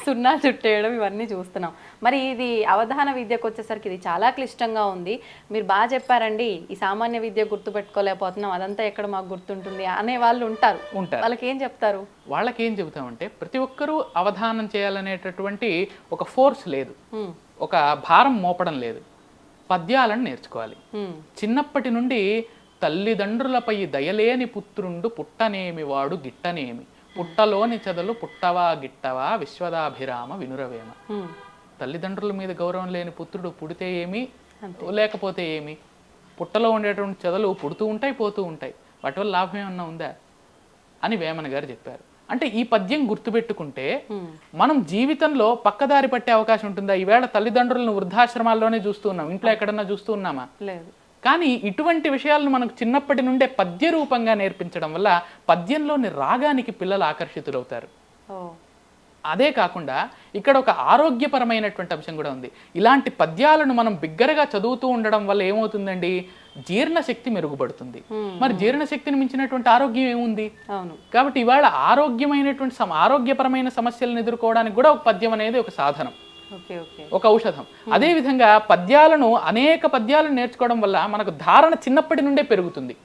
సున్నా చుట్టేయడం ఇవన్నీ చూస్తున్నాం. మరి ఇది అవధాన విద్యకు వచ్చేసరికి ఇది చాలా క్లిష్టంగా ఉంది. మీరు బాగా చెప్పారండి, ఈ సామాన్య విద్య గుర్తుపెట్టుకోలేకపోతున్నాం, అదంతా ఎక్కడ మాకు గుర్తుంటుంది అనే వాళ్ళు ఉంటారు. వాళ్ళకి ఏం చెప్తారు? వాళ్ళకి ఏం చెబుతామంటే ప్రతి ఒక్కరూ అవధానం చేయాలనేటటువంటి ఒక ఫోర్స్ లేదు, ఒక భారం మోపడం లేదు. పద్యాలను నేర్చుకోవాలి. చిన్నప్పటి నుండి తల్లిదండ్రులపై దయలేని పుత్రుండు పుట్టనేమి వాడు గిట్టనేమి, పుట్టలోని చెదలు పుట్టవా గిట్టవా విశ్వదాభిరామ వినురవేమ. తల్లిదండ్రుల మీద గౌరవం లేని పుత్రుడు పుడితే ఏమి లేకపోతే ఏమి, పుట్టలో ఉండేటువంటి చెదలు పుడుతూ ఉంటాయి పోతూ ఉంటాయి, వాటి వల్ల లాభం ఏమన్నా ఉందా అని వేమన గారు చెప్పారు. అంటే ఈ పద్యం గుర్తుపెట్టుకుంటే మనం జీవితంలో పక్కదారి పట్టే అవకాశం ఉంటుందా? ఈవేళ తల్లిదండ్రులను వృద్ధాశ్రమాల్లోనే చూస్తూ ఉన్నాం, ఇంట్లో ఎక్కడన్నా చూస్తూ ఉన్నామా? లేదు. కానీ ఇటువంటి విషయాలను మనకు చిన్నప్పటి నుండే పద్య రూపంగా నేర్పించడం వల్ల పద్యంలోని రాగానికి పిల్లలు ఆకర్షితులవుతారు. అదే కాకుండా ఇక్కడ ఒక ఆరోగ్యపరమైనటువంటి అంశం కూడా ఉంది. ఇలాంటి పద్యాలను మనం బిగ్గరగా చదువుతూ ఉండడం వల్ల ఏమవుతుందండి, జీర్ణశక్తి మెరుగుపడుతుంది. మరి జీర్ణశక్తిని మించినటువంటి ఆరోగ్యం ఏముంది? కాబట్టి ఇవాళ ఆరోగ్యపరమైన సమస్యలను ఎదుర్కోవడానికి కూడా ఒక పద్యం అనేది ఒక సాధనం, ఒక ఔషధం. అదే విధంగా అనేక పద్యాలను నేర్చుకోవడం వల్ల మనకు ధారణ చిన్నప్పటి నుండే పెరుగుతుంది.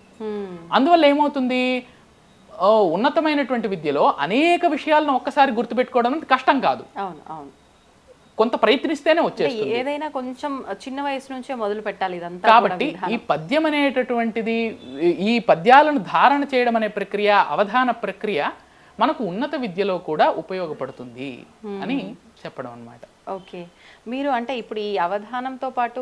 అందువల్ల ఏమవుతుంది, ఉన్నతమైనటువంటి విద్యలో అనేక విషయాలను ఒక్కసారి గుర్తుపెట్టుకోవడం కష్టం కాదు, కొంత ప్రయత్నిస్తేనే వచ్చేస్తుంది. ఏదైనా కొంచెం చిన్న వయసు నుంచే మొదలు పెట్టాలి ఇదంతా. కాబట్టి ఈ పద్యం అనేటటువంటిది, ఈ పద్యాలను ధారణ చేయడం అనే ప్రక్రియ, అవధాన ప్రక్రియ మనకు ఉన్నత విద్యలో కూడా ఉపయోగపడుతుంది అని చెప్పడం అన్నమాట. ఓకే, మీరు అంటే ఇప్పుడు ఈ అవధానంతో పాటు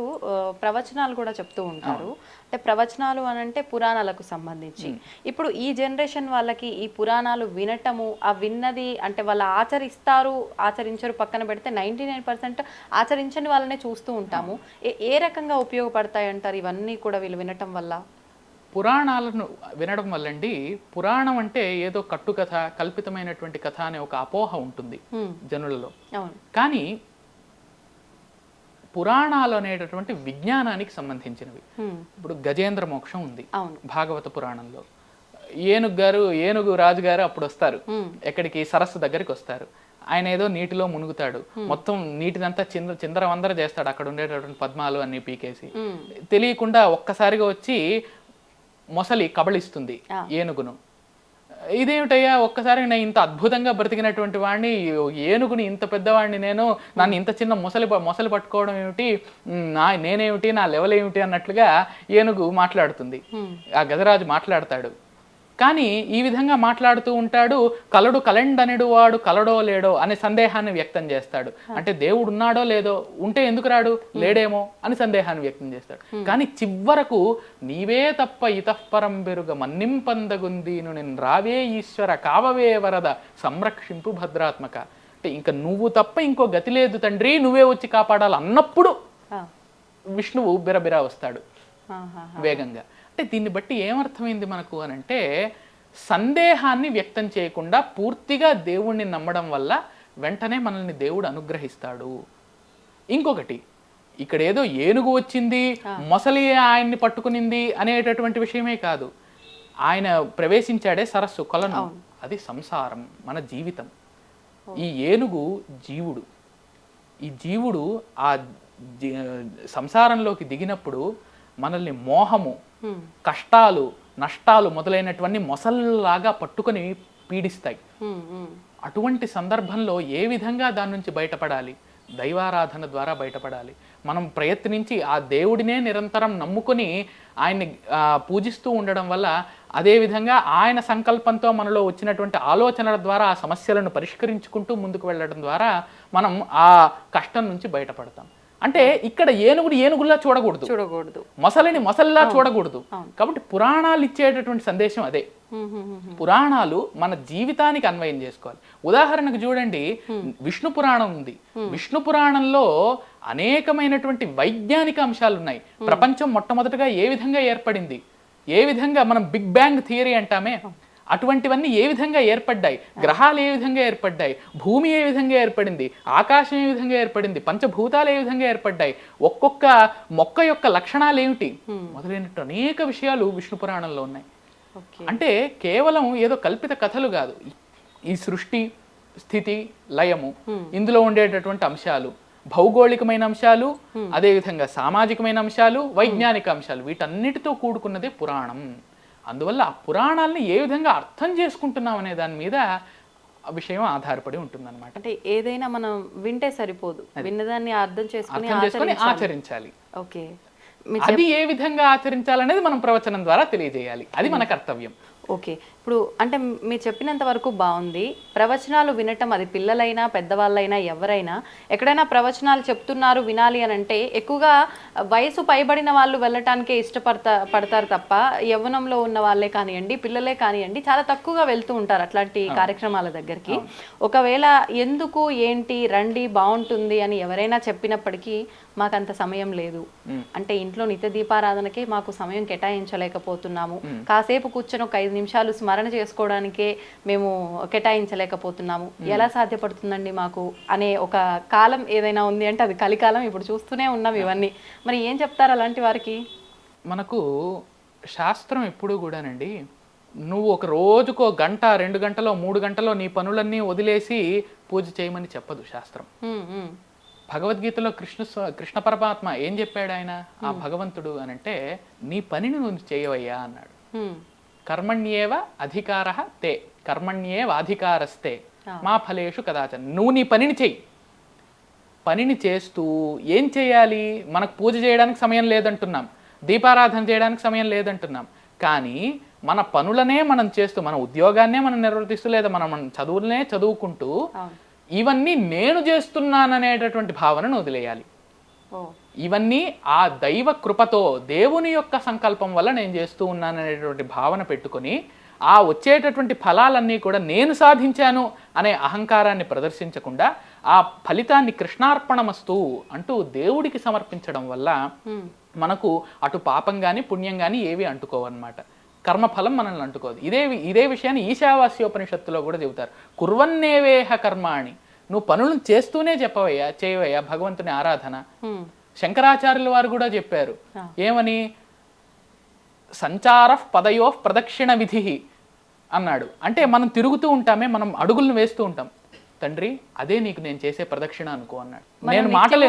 ప్రవచనాలు కూడా చెప్తూ ఉంటారు. అంటే ప్రవచనాలు అని అంటే పురాణాలకు సంబంధించి. ఇప్పుడు ఈ జనరేషన్ వాళ్ళకి ఈ పురాణాలు వినటము, ఆ విన్నది అంటే వాళ్ళు ఆచరించరు పక్కన పెడితే 99% ఆచరించని వాళ్ళనే చూస్తూ ఉంటాము. ఏ రకంగా ఉపయోగపడతాయి అంటారు ఇవన్నీ కూడా వీళ్ళు వినటం వల్ల? పురాణాలను వినడం వల్లండి, పురాణం అంటే ఏదో కట్టుకథ, కల్పితమైనటువంటి కథ అనే ఒక అపోహ ఉంటుంది జనులలో. కానీ పురాణాలు అనేటటువంటి విజ్ఞానానికి సంబంధించినవి. ఇప్పుడు గజేంద్ర మోక్షం ఉంది భాగవత పురాణంలో. ఏనుగు రాజుగారు అప్పుడు వస్తారు, ఎక్కడికి సరస్సు దగ్గరికి వస్తారు. ఆయన ఏదో నీటిలో మునుగుతాడు, మొత్తం నీటినంతా చిందరవందర చేస్తాడు, అక్కడ ఉండేటటువంటి పద్మాలు అన్ని పీకేసి. తెలియకుండా ఒక్కసారిగా వచ్చి మొసలి కబళిస్తుంది ఏనుగును. ఇదేమిటయ్యా, ఒక్కసారి నేను ఇంత అద్భుతంగా బ్రతికినటువంటి వాడిని, ఏనుగుని ఇంత పెద్దవాడిని నేను, నన్ను ఇంత చిన్న మొసలి పట్టుకోవడం ఏమిటి, నేనేమిటి, నా లెవెల్ ఏమిటి అన్నట్లుగా ఏనుగు మాట్లాడుతుంది. ఆ గజరాజు మాట్లాడతాడు, కానీ ఈ విధంగా మాట్లాడుతూ ఉంటాడు. కలడు కలెండనెడు వాడు కలడో లేడో అనే సందేహాన్ని వ్యక్తం చేస్తాడు. అంటే దేవుడు ఉన్నాడో లేదో, ఉంటే ఎందుకు రాడు, లేడేమో అని సందేహాన్ని వ్యక్తం చేస్తాడు. కానీ చివరకు నీవే తప్ప ఇతఃపరం బెరుగ మన్నింపందగుందీను నేను రావే ఈశ్వర కావవే వరద సంరక్షింపు భద్రాత్మక. అంటే ఇంకా నువ్వు తప్ప ఇంకో గతి లేదు తండ్రి, నువ్వే వచ్చి కాపాడాలి అన్నప్పుడు విష్ణువు బిరబిరా వస్తాడు వేగంగా. అంటే దీన్ని బట్టి ఏమర్థమైంది మనకు అనంటే, సందేహాన్ని వ్యక్తం చేయకుండా పూర్తిగా దేవుణ్ణి నమ్మడం వల్ల వెంటనే మనల్ని దేవుడు అనుగ్రహిస్తాడు. ఇంకొకటి, ఇక్కడ ఏదో ఏనుగు వచ్చింది మొసలి ఆయన్ని పట్టుకునింది అనేటటువంటి విషయమే కాదు. ఆయన ప్రవేశించాడే సరస్సు కొలను, అది సంసారం, మన జీవితం. ఈ ఏనుగు జీవుడు. ఈ జీవుడు ఆ సంసారంలోకి దిగినప్పుడు మనల్ని మోహము, కష్టాలు, నష్టాలు మొదలైనటువంటి మొసల్లాగా పట్టుకొని పీడిస్తాయి. అటువంటి సందర్భంలో ఏ విధంగా దాని నుంచి బయటపడాలి? దైవారాధన ద్వారా బయటపడాలి. మనం ప్రయత్నించి ఆ దేవుడినే నిరంతరం నమ్ముకొని ఆయన్ని పూజిస్తూ ఉండడం వల్ల, అదేవిధంగా ఆయన సంకల్పంతో మనలో వచ్చినటువంటి ఆలోచనల ద్వారా ఆ సమస్యలను పరిష్కరించుకుంటూ ముందుకు వెళ్ళడం ద్వారా మనం ఆ కష్టం నుంచి బయటపడతాం. అంటే ఇక్కడ ఏనుగుని ఏనుగులా చూడకూడదు, మొసలిని మొసలిలా చూడకూడదు. కాబట్టి పురాణాలు ఇచ్చేటటువంటి సందేశం అదే. పురాణాలు మన జీవితానికి అన్వయం చేసుకోవాలి. ఉదాహరణకు చూడండి, విష్ణు పురాణం ఉంది. విష్ణు పురాణంలో అనేకమైనటువంటి వైజ్ఞానిక అంశాలు ఉన్నాయి. ప్రపంచం మొట్టమొదటిగా ఏ విధంగా ఏర్పడింది, ఏ విధంగా మనం బిగ్ బ్యాంగ్ థియరీ అంటామే, అటువంటివన్నీ ఏ విధంగా ఏర్పడ్డాయి, గ్రహాలు ఏ విధంగా ఏర్పడ్డాయి, భూమి ఏ విధంగా ఏర్పడింది, ఆకాశం ఏ విధంగా ఏర్పడింది, పంచభూతాలు ఏ విధంగా ఏర్పడ్డాయి, ఒక్కొక్క మొక్క యొక్క లక్షణాలు ఏమిటి మొదలైనట్టు అనేక విషయాలు విష్ణు పురాణంలో ఉన్నాయి. అంటే కేవలం ఏదో కల్పిత కథలు కాదు. ఈ సృష్టి, స్థితి, లయము, ఇందులో ఉండేటటువంటి అంశాలు, భౌగోళికమైన అంశాలు, అదేవిధంగా సామాజికమైన అంశాలు, వైజ్ఞానిక అంశాలు, వీటన్నిటితో కూడుకున్నదే పురాణం. అందువల్ల ఆ పురాణాలని ఏ విధంగా అర్థం చేసుకుంటున్నాం అనే దాని మీద విషయం ఆధారపడి ఉంటుంది అనమాట. అంటే ఏదైనా మనం వింటే సరిపోదు, విన్నదాన్ని అర్థం చేసుకుని ఆచరించాలి. ఓకే, అది ఏ విధంగా ఆచరించాలనేది మనం ప్రవచనం ద్వారా తెలియజేయాలి. అది మన కర్తవ్యం. ఓకే, ఇప్పుడు అంటే మీరు చెప్పినంత వరకు బాగుంది. ప్రవచనాలు వినటం, అది పిల్లలైనా పెద్దవాళ్ళైనా ఎవరైనా, ఎక్కడైనా ప్రవచనాలు చెప్తున్నారు వినాలి అని అంటే ఎక్కువగా వయసు పైబడిన వాళ్ళు వెళ్ళటానికే పడతారు తప్ప యవ్వనంలో ఉన్న వాళ్ళే కానివ్వండి, పిల్లలే కానివ్వండి, చాలా తక్కువగా వెళ్తూ ఉంటారు అట్లాంటి కార్యక్రమాల దగ్గరికి. ఒకవేళ ఎందుకు ఏంటి రండి బాగుంటుంది అని ఎవరైనా చెప్పినప్పటికీ మాకంత సమయం లేదు, అంటే ఇంట్లో నిత్య దీపారాధనకే మాకు సమయం కేటాయించలేకపోతున్నాము, కాసేపు కూర్చొని ఒక 5 నిమిషాలు స్మరణ చేసుకోవడానికే మేము కేటాయించలేకపోతున్నాము, ఎలా సాధ్యపడుతుందండి మాకు అనే ఒక కాలం ఏదైనా ఉంది అంటే అది కలికాలం. ఇప్పుడు చూస్తూనే ఉన్నాం ఇవన్నీ. మరి ఏం చెప్తారు అలాంటి వారికి? మనకు శాస్త్రం ఎప్పుడు కూడానండి, నువ్వు ఒక రోజుకో గంట, 2 గంటలో, 3 గంటలో నీ పనులన్నీ వదిలేసి పూజ చేయమని చెప్పదు శాస్త్రం. భగవద్గీతలో కృష్ణ పరమాత్మ ఏం చెప్పాడు ఆయన, ఆ భగవంతుడు అనంటే, నీ పనిని నువ్వు చేయవయ్యా అన్నాడు. కర్మణ్యేవ అధికారః తే కర్మణ్యేవ అధికారస్తే మా ఫలేషు కదాచన. నువ్వు నీ పనిని చెయ్యి. పనిని చేస్తూ ఏం చేయాలి? మనకు పూజ చేయడానికి సమయం లేదంటున్నాం, దీపారాధన చేయడానికి సమయం లేదంటున్నాం, కానీ మన పనులనే మనం చేస్తూ, మన ఉద్యోగాన్నే మనం నిర్వర్తిస్తూ, లేదా మనం చదువులనే చదువుకుంటూ ఇవన్నీ నేను చేస్తున్నాననేటటువంటి భావనను వదిలేయాలి. ఇవన్నీ ఆ దైవ కృపతో, దేవుని యొక్క సంకల్పం వల్ల నేను చేస్తూ ఉన్నాననేటువంటి భావన పెట్టుకొని, ఆ వచ్చేటటువంటి ఫలాలన్నీ కూడా నేను సాధించాను అనే అహంకారాన్ని ప్రదర్శించకుండా ఆ ఫలితాన్ని కృష్ణార్పణమస్తు అంటూ దేవుడికి సమర్పించడం వల్ల మనకు అటు పాపం కానీ పుణ్యం కానీ ఏవి అంటుకోవన్నమాట. కర్మఫలం మనల్ని అంటుకోదు. ఇదే విషయాన్ని ఈశావాస్యోపనిషత్తులో కూడా చెబుతారు. కుర్వన్నేవేహ కర్మాణి, నువ్వు పనులను చేస్తూనే చేయవయ్యా భగవంతుని ఆరాధన. శంకరాచార్యుల వారు కూడా చెప్పారు ఏమని, సంచార పదయో ప్రదక్షిణ విధి అన్నాడు. అంటే మనం తిరుగుతూ ఉంటామే, మనం అడుగులను వేస్తూ ఉంటాం, తండ్రి అదే నీకు నేను చేసే ప్రదక్షిణ అనుకో అన్నాడు. నేను మాటలు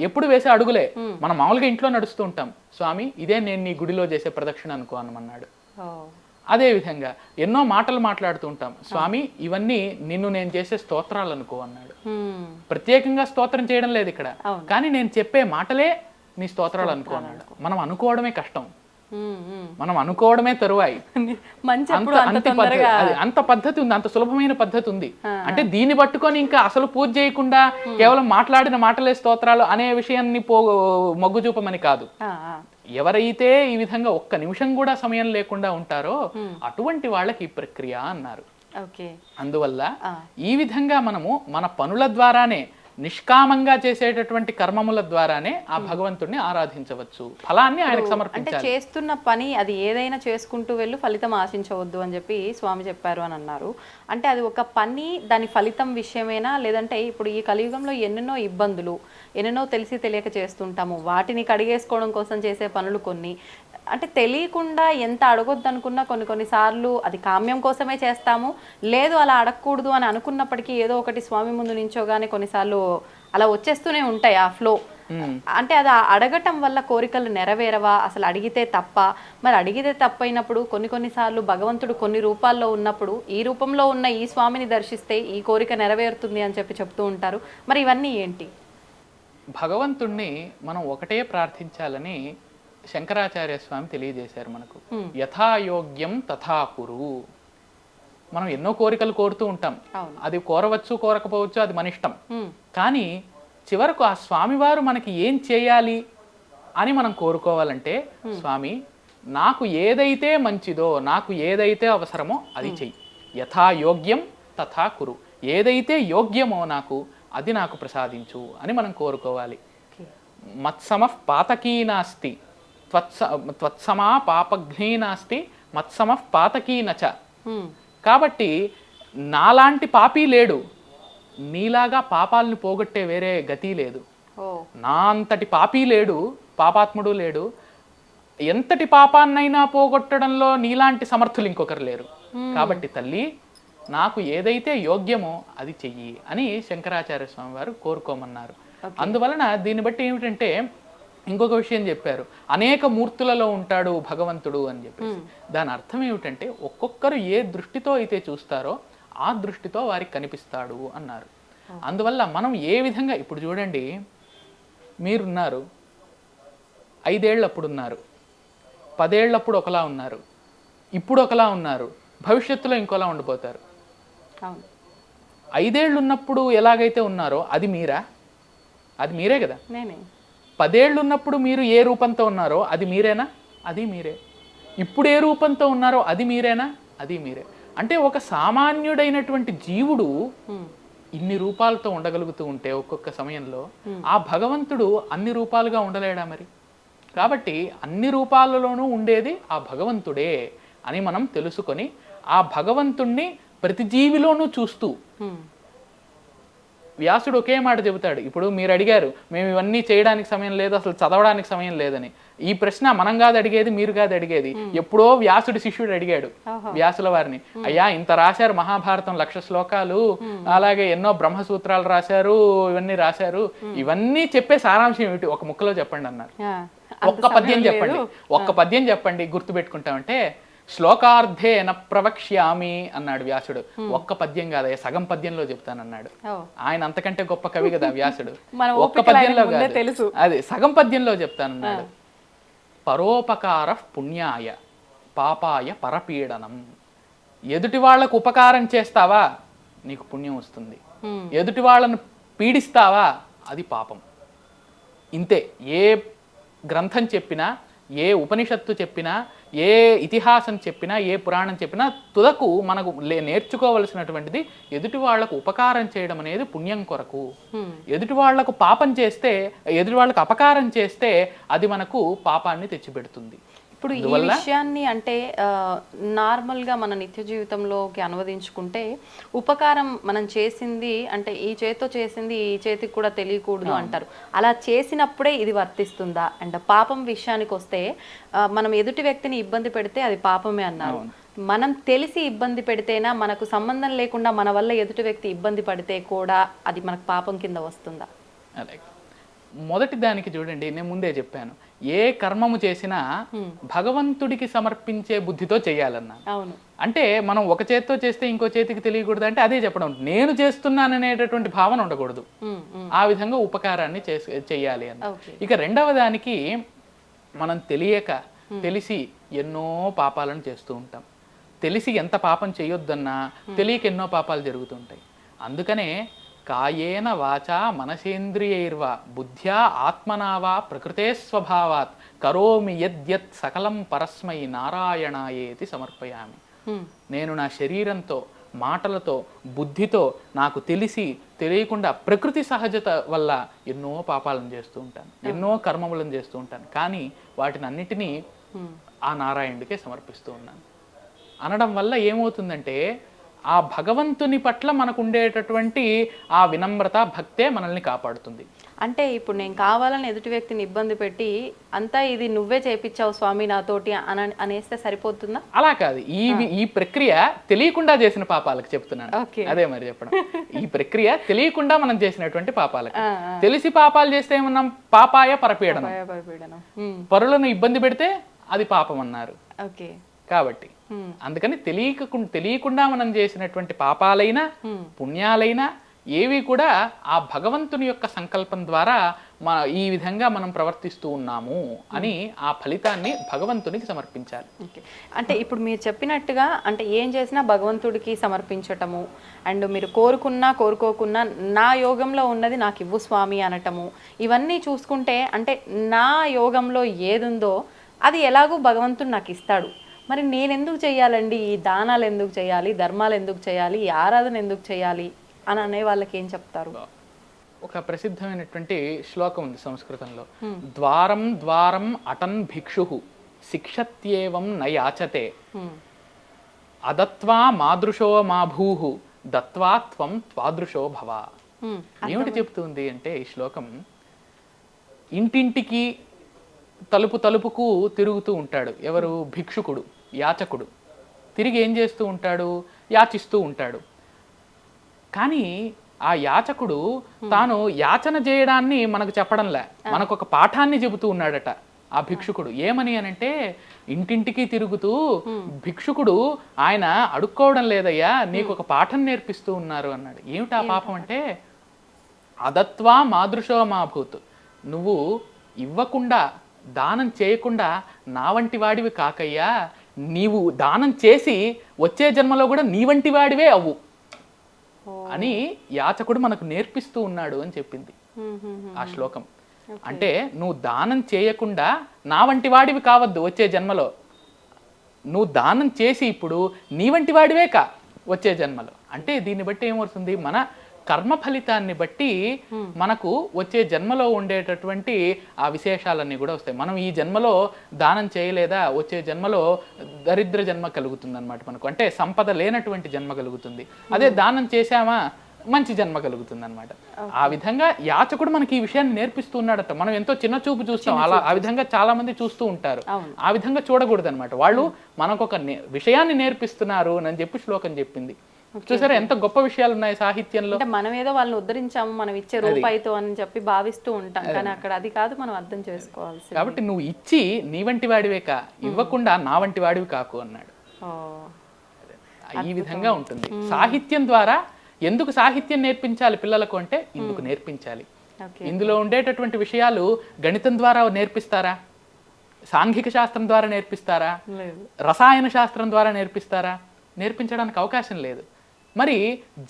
ఎప్పుడు వేసే అడుగులే. మనం మామూలుగా ఇంట్లో నడుస్తూ ఉంటాం, స్వామి ఇదే నేను నీ గుడిలో చేసే ప్రదక్షిణ అనుకో అనమన్నాడు. అదే విధంగా ఎన్నో మాటలు మాట్లాడుతూ ఉంటాం, స్వామి ఇవన్నీ నిన్ను నేను చేసే స్తోత్రాలు అనుకో అన్నాడు. ప్రత్యేకంగా స్తోత్రం చేయడం లేదు ఇక్కడ, కానీ నేను చెప్పే మాటలే నీ స్తోత్రాలు అనుకో అన్నాడు. మనం అనుకోవడమే కష్టం, మనం అనుకోవడమే తరువాయి. మంచి అప్పుడు అంత తొందరగా అంత పద్ధతి ఉంది, అంత సులభమైన పద్ధతి ఉంది. అంటే దీన్ని పట్టుకొని ఇంకా అసలు పూజ చేయకుండా కేవలం మాట్లాడిన మాటలే స్తోత్రాలు అనే విషయాన్ని మొగ్గు చూపమని కాదు. ఎవరైతే ఈ విధంగా ఒక్క నిమిషం కూడా సమయం లేకుండా ఉంటారో అటువంటి వాళ్ళకి ఈ ప్రక్రియ అన్నారు. అందువల్ల ఈ విధంగా మనము మన పనుల ద్వారానే, నిష్కామంగా చేసేటటువంటి కర్మముల ద్వారానే ఆ భగవంతుడిని ఆరాధించవచ్చు, ఫలాన్ని ఆయనకు సమర్పించాలి. అంటే చేస్తున్న పని అది ఏదైనా చేసుకుంటూ వెళ్ళు, ఫలితం ఆశించవద్దు అని చెప్పి స్వామి చెప్పారు అని అన్నారు. అంటే అది ఒక పని, దాని ఫలితం విషయమేనా, లేదంటే ఇప్పుడు ఈ కలియుగంలో ఎన్నెన్నో ఇబ్బందులు, ఎన్నెన్నో తెలిసి తెలియక చేస్తుంటాము, వాటిని కడిగేసుకోవడం కోసం చేసే పనులు కొన్ని, అంటే తెలియకుండా ఎంత అడగొద్దు అనుకున్నా కొన్నిసార్లు అది కామ్యం కోసమే చేస్తాము, లేదు అలా అడగకూడదు అని అనుకున్నప్పటికీ ఏదో ఒకటి స్వామి ముందు నించోగానే కొన్నిసార్లు అలా వచ్చేస్తూనే ఉంటాయి ఆ ఫ్లో. అంటే అది అడగటం వల్ల కోరికలు నెరవేరవా, అసలు అడిగితే తప్ప? మరి అడిగితే తప్పైనప్పుడు కొన్నిసార్లు భగవంతుడు కొన్ని రూపాల్లో ఉన్నప్పుడు ఈ రూపంలో ఉన్న ఈ స్వామిని దర్శిస్తే ఈ కోరిక నెరవేరుతుంది అని చెప్తూ ఉంటారు. మరి ఇవన్నీ ఏంటి? భగవంతుణ్ణి మనం ఒకటే ప్రార్థించాలని శంకరాచార్య స్వామి తెలియజేశారు మనకు. యథాయోగ్యం తథా కురు. మనం ఎన్నో కోరికలు కోరుతూ ఉంటాం, అది కోరవచ్చు కోరకపోవచ్చు, అది మన ఇష్టం. కానీ చివరకు ఆ స్వామివారు మనకి ఏం చేయాలి అని మనం కోరుకోవాలంటే, స్వామి నాకు ఏదైతే మంచిదో, నాకు ఏదైతే అవసరమో అది చెయ్యి. యథాయోగ్యం తథా కురు. ఏదైతే యోగ్యమో నాకు అది నాకు ప్రసాదించు అని మనం కోరుకోవాలి. మత్సమః పాతకీ నాస్తి త్వత్సమా పాపఘ్నీ నాస్తి మత్సమః పాతకీ నచ. కాబట్టి నాలాంటి పాపి లేడు, నీలాగా పాపాలను పోగొట్టే వేరే గతి లేదు. నా అంతటి పాపి లేడు, పాపాత్ముడు లేడు, ఎంతటి పాపాన్నైనా పోగొట్టడంలో నీలాంటి సమర్థులు ఇంకొకరు లేరు. కాబట్టి తల్లి నాకు ఏదైతే యోగ్యమో అది చెయ్యి అని శంకరాచార్య స్వామి వారు కోరుకోమన్నారు. అందువలన దీన్ని బట్టి ఏమిటంటే ఇంకొక విషయం చెప్పారు, అనేక మూర్తులలో ఉంటాడు భగవంతుడు అని చెప్పేసి. దాని అర్థం ఏమిటంటే ఒక్కొక్కరు ఏ దృష్టితో అయితే చూస్తారో ఆ దృష్టితో వారికి కనిపిస్తాడు అన్నారు. అందువల్ల మనం ఏ విధంగా, ఇప్పుడు చూడండి, మీరున్నారు, 5 ఏళ్ళప్పుడు ఉన్నారు, 10 ఏళ్ళప్పుడు ఒకలా ఉన్నారు, ఇప్పుడు ఒకలా ఉన్నారు, భవిష్యత్తులో ఇంకోలా ఉండిపోతారు. 5 ఏళ్ళు ఉన్నప్పుడు ఎలాగైతే ఉన్నారో అది మీరా? అది మీరే కదా. 10 ఏళ్ళు ఉన్నప్పుడు మీరు ఏ రూపంతో ఉన్నారో అది మీరేనా? అది మీరే. ఇప్పుడు ఏ రూపంతో ఉన్నారో అది మీరేనా? అది మీరే. అంటే ఒక సామాన్యుడైనటువంటి జీవుడు ఇన్ని రూపాలతో ఉండగలుగుతూ ఉంటే ఒక్కొక్క సమయంలో ఆ భగవంతుడు అన్ని రూపాలుగా ఉండలేడా మరి? కాబట్టి అన్ని రూపాలలోనూ ఉండేది ఆ భగవంతుడే అని మనం తెలుసుకొని ఆ భగవంతుణ్ణి ప్రతి జీవిలోనూ చూస్తూ, వ్యాసుడు ఒకే మాట చెబుతాడు. ఇప్పుడు మీరు అడిగారు మేము ఇవన్నీ చేయడానికి సమయం లేదు, అసలు చదవడానికి సమయం లేదని. ఈ ప్రశ్న మనం కాదు అడిగేది, మీరు కాదు అడిగేది. ఎప్పుడో వ్యాసుడి శిష్యుడు అడిగాడు వ్యాసుల వారిని, అయ్యా ఇంత రాశారు మహాభారతం 1,00,000 శ్లోకాలు, అలాగే ఎన్నో బ్రహ్మసూత్రాలు రాశారు, ఇవన్నీ రాశారు, ఇవన్నీ చెప్పే సారాంశం ఏమిటి ఒక ముక్కలో చెప్పండి అన్నారు. ఒక్క పద్యం చెప్పండి గుర్తుపెట్టుకుంటామంటే, శ్లోకార్థేన ప్రవక్ష్యామి అన్నాడు వ్యాసుడు. ఒక్క పద్యం కాదయ్యా, సగం పద్యంలో చెప్తానన్నాడు. ఆయన అంతకంటే గొప్ప కవి కదా వ్యాసుడు. ఒక్క పద్యంలో కాదు, అది సగం పద్యంలో చెప్తానన్నాడు. పరోపకార పుణ్యాయ పాపాయ పరపీడనం. ఎదుటి వాళ్లకు ఉపకారం చేస్తావా నీకు పుణ్యం వస్తుంది, ఎదుటి వాళ్ళను పీడిస్తావా అది పాపం. ఇంతే. ఏ గ్రంథం చెప్పినా, ఏ ఉపనిషత్తు చెప్పినా, ఏ ఇతిహాసం చెప్పినా, ఏ పురాణం చెప్పినా తుదకు మనకు నేర్చుకోవలసినటువంటిది ఎదుటి వాళ్లకు ఉపకారం చేయడం అనేది పుణ్యం కొరకు. ఎదుటి వాళ్లకు పాపం చేస్తే, ఎదుటి వాళ్ళకు అపకారం చేస్తే అది మనకు పాపాన్ని తెచ్చిపెడుతుంది. ఇప్పుడు ఈ విషయాన్ని అంటే నార్మల్గా మన నిత్య జీవితంలోకి అనువదించుకుంటే, ఉపకారం మనం చేసింది అంటే ఈ చేతితో చేసింది ఈ చేతికి కూడా తెలియకూడదు అంటారు. అలా చేసినప్పుడే ఇది వర్తిస్తుందా? అండ్ పాపం విషయానికి వస్తే, మనం ఎదుటి వ్యక్తిని ఇబ్బంది పెడితే అది పాపమే అన్నారు. మనం తెలిసి ఇబ్బంది పెడితేనా, మనకు సంబంధం లేకుండా మన వల్ల ఎదుటి వ్యక్తి ఇబ్బంది పడితే కూడా అది మనకు పాపం కింద వస్తుందా? అలాగే మొదటి దానికి చూడండి, నేను ముందే చెప్పాను, ఏ కర్మము చేసినా భగవంతుడికి సమర్పించే బుద్ధితో చేయాలన్నా. అంటే మనం ఒక చేతితో చేస్తే ఇంకో చేతికి తెలియకూడదు అంటే అదే చెప్పడం, నేను చేస్తున్నాననేటటువంటి భావన ఉండకూడదు. ఆ విధంగా ఉపకారాన్ని చేయాలి అన్న. ఇక రెండవ దానికి, మనం తెలియక తెలిసి ఎన్నో పాపాలను చేస్తూ ఉంటాం. తెలిసి ఎంత పాపం చేయొద్దన్నా తెలియక ఎన్నో పాపాలు జరుగుతుంటాయి. అందుకనే కాయేన వాచా మనసేంద్రియైర్వా బుద్ధ్యా ఆత్మనావా ప్రకృతే స్వభావాత్ కరోమి యద్యత్ సకలం పరస్మై నారాయణాయేతి సమర్పయామి. నేను నా శరీరంతో, మాటలతో, బుద్ధితో నాకు తెలిసి తెలియకుండా ప్రకృతి సహజత వల్ల ఎన్నో పాపాలను చేస్తూ ఉంటాను, ఎన్నో కర్మములను చేస్తూ ఉంటాను. కానీ వాటిని అన్నిటినీ ఆ నారాయణుడికే సమర్పిస్తూ ఉన్నాను అనడం వల్ల ఏమవుతుందంటే ఆ భగవంతుని పట్ల మనకు ఉండేటటువంటి ఆ వినమ్రత, భక్తే మనల్ని కాపాడుతుంది. అంటే ఇప్పుడు నేను కావాలని ఎదుటి వ్యక్తిని ఇబ్బంది పెట్టి అంతా ఇది నువ్వే చేపించావు స్వామి నాతోటి అనేస్తే సరిపోతుందా? అలా కాదు. ఈ ప్రక్రియ తెలియకుండా చేసిన పాపాలకు చెప్తున్నాను. అదే మరి చెప్పడం. ఈ ప్రక్రియ తెలియకుండా మనం చేసినటువంటి పాపాలకు. తెలిసి పాపాలు చేస్తే ఏమన్నాం? పాపాయ పరపీడనం. పరులను ఇబ్బంది పెడితే అది పాపం అన్నారు. కాబట్టి అందుకని తెలియకుండా మనం చేసినటువంటి పాపాలైనా పుణ్యాలైనా ఏవి కూడా ఆ భగవంతుని యొక్క సంకల్పం ద్వారా ఈ విధంగా మనం ప్రవర్తిస్తూ ఉన్నాము అని ఆ ఫలితాన్ని భగవంతునికి సమర్పించాలి. అంటే ఇప్పుడు మీరు చెప్పినట్టుగా అంటే ఏం చేసినా భగవంతుడికి సమర్పించటము, అండ్ మీరు కోరుకున్నా కోరుకోకున్నా నా యోగంలో ఉన్నది నాకు ఇవ్వు స్వామి అనటము, ఇవన్నీ చూసుకుంటే అంటే నా యోగంలో ఏదుందో అది ఎలాగో భగవంతుడు నాకు ఇస్తాడు. మరి నేను ఎందుకు చేయాలండి, ఈ దానాలు ఎందుకు చేయాలి, ధర్మాలు ఎందుకు చేయాలి, ఈ ఆరాధన ఎందుకు చేయాలి అని అనే వాళ్ళకి ఏం చెప్తారు? ఒక ప్రసిద్ధమైనటువంటి శ్లోకం ఉంది సంస్కృతంలో. ద్వారం ద్వారం అటన్ భిక్షు శిక్షత్యేవం నయాచతే అదత్వా మాదృశో మా భూహు దత్వా త్వం త్వాదృశో భవ. ఏమిటి చెప్తుంది అంటే ఈ శ్లోకం, ఇంటింటికి తలుపు తలుపుకు తిరుగుతూ ఉంటాడు ఎవరు? భిక్షుకుడు, యాచకుడు. తిరిగి ఏం చేస్తూ ఉంటాడు? యాచిస్తూ ఉంటాడు. కానీ ఆ యాచకుడు తాను యాచన చేయడాన్ని మనకు చెప్పడంలే, మనకు ఒక పాఠాన్ని చెబుతూ ఉన్నాడట ఆ భిక్షుకుడు. ఏమని అనంటే, ఇంటింటికి తిరుగుతూ భిక్షుకుడు ఆయన అడుక్కోవడం లేదయ్యా, నీకు ఒక పాఠం నేర్పిస్తూ ఉన్నారు అన్నాడు. ఏమిటి ఆ పాపం అంటే, అదత్వా మాదృశో మాభూత్, నువ్వు ఇవ్వకుండా దానం చేయకుండా నా వంటి వాడివి కాకయ్యా, నీవు దానం చేసి వచ్చే జన్మలో కూడా నీ వంటి వాడివే అవ్వు అని యాచకుడు మనకు నేర్పిస్తూ ఉన్నాడు అని చెప్పింది ఆ శ్లోకం. అంటే నువ్వు దానం చేయకుండా నా వంటి వాడివి కావద్దు వచ్చే జన్మలో, నువ్వు దానం చేసి ఇప్పుడు నీ వంటి వాడివే కా వచ్చే జన్మలో. అంటే దీన్ని బట్టి ఏమవుతుంది, మన కర్మ ఫలితాన్ని బట్టి మనకు వచ్చే జన్మలో ఉండేటటువంటి ఆ విశేషాలన్నీ కూడా వస్తాయి. మనం ఈ జన్మలో దానం చేయలేదా, వచ్చే జన్మలో దరిద్ర జన్మ కలుగుతుంది అనమాట మనకు. అంటే సంపద లేనటువంటి జన్మ కలుగుతుంది. అదే దానం చేశామా మంచి జన్మ కలుగుతుంది అనమాట. ఆ విధంగా యాచకుడు మనకి ఈ విషయాన్ని నేర్పిస్తూ ఉన్నాడట. మనం ఎంతో చిన్న చూపు చూస్తాం, అలా ఆ విధంగా చాలా మంది చూస్తూ ఉంటారు. ఆ విధంగా చూడకూడదు అనమాట. వాళ్ళు మనకు ఒక విషయాన్ని నేర్పిస్తున్నారు అని చెప్పి శ్లోకం చెప్పింది. చూసారా ఎంత గొప్ప విషయాలు ఉన్నాయి సాహిత్యంలో. అంటే మనం ఏదో వాళ్ళని ఉద్ధరించాము మనం ఇచ్చే రూపాయితో అని చెప్పి భావిస్తూ ఉంటాం, కానీ అక్కడ అది కాదు, మనం అర్థం చేసుకోవాల్సి. కాబట్టి నువ్వు ఇచ్చి నీ వంటి వాడివే కా, ఇవ్వకుండా నా వంటి వాడివి కాకు అన్నాడు. ఈ విధంగా ఉంటుంది సాహిత్యం ద్వారా. ఎందుకు సాహిత్యం నేర్పించాలి పిల్లలకు అంటే ఇందుకు నేర్పించాలి. ఇందులో ఉండేటటువంటి విషయాలు గణితం ద్వారా నేర్పిస్తారా, సాంఘిక శాస్త్రం ద్వారా నేర్పిస్తారా, రసాయన శాస్త్రం ద్వారా నేర్పిస్తారా? నేర్పించడానికి అవకాశం లేదు. మరి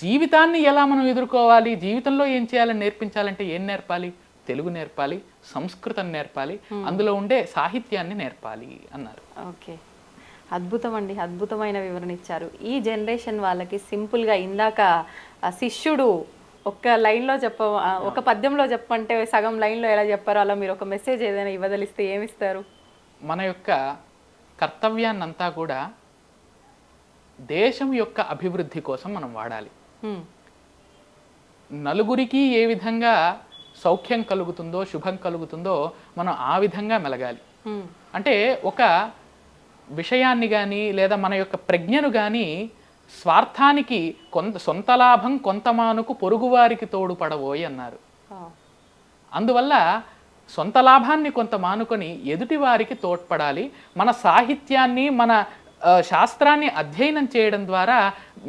జీవితాన్ని ఎలా మనం ఎదుర్కోవాలి, జీవితంలో ఏం చేయాలని నేర్పించాలంటే ఏం నేర్పాలి? తెలుగు నేర్పాలి, సంస్కృతం నేర్పాలి, అందులో ఉండే సాహిత్యాన్ని నేర్పాలి అన్నారు. ఓకే, అద్భుతం అండి, అద్భుతమైన వివరణ ఇచ్చారు. ఈ జనరేషన్ వాళ్ళకి సింపుల్గా ఇందాక శిష్యుడు ఒక లైన్లో ఒక పద్యంలో చెప్పంటే సగం లైన్లో ఎలా చెప్పారో అలా మీరు ఒక మెసేజ్ ఏదైనా ఇవ్వదలిస్తే ఏమిస్తారు? మన యొక్క కర్తవ్యాన్నంతా కూడా దేశం యొక్క అభివృద్ధి కోసం మనం వాడాలి. నలుగురికి ఏ విధంగా సౌఖ్యం కలుగుతుందో, శుభం కలుగుతుందో మనం ఆ విధంగా మెలగాలి. అంటే ఒక విషయాన్ని కానీ లేదా మన యొక్క ప్రజ్ఞను కానీ స్వార్థానికి సొంత లాభం కొంతమానుకు పొరుగువారికి తోడుపడబోయి అన్నారు. అందువల్ల సొంత లాభాన్ని కొంత మానుకొని ఎదుటి వారికి తోడ్పడాలి. మన సాహిత్యాన్ని, మన శాస్త్రాన్ని అధ్యయనం చేయడం ద్వారా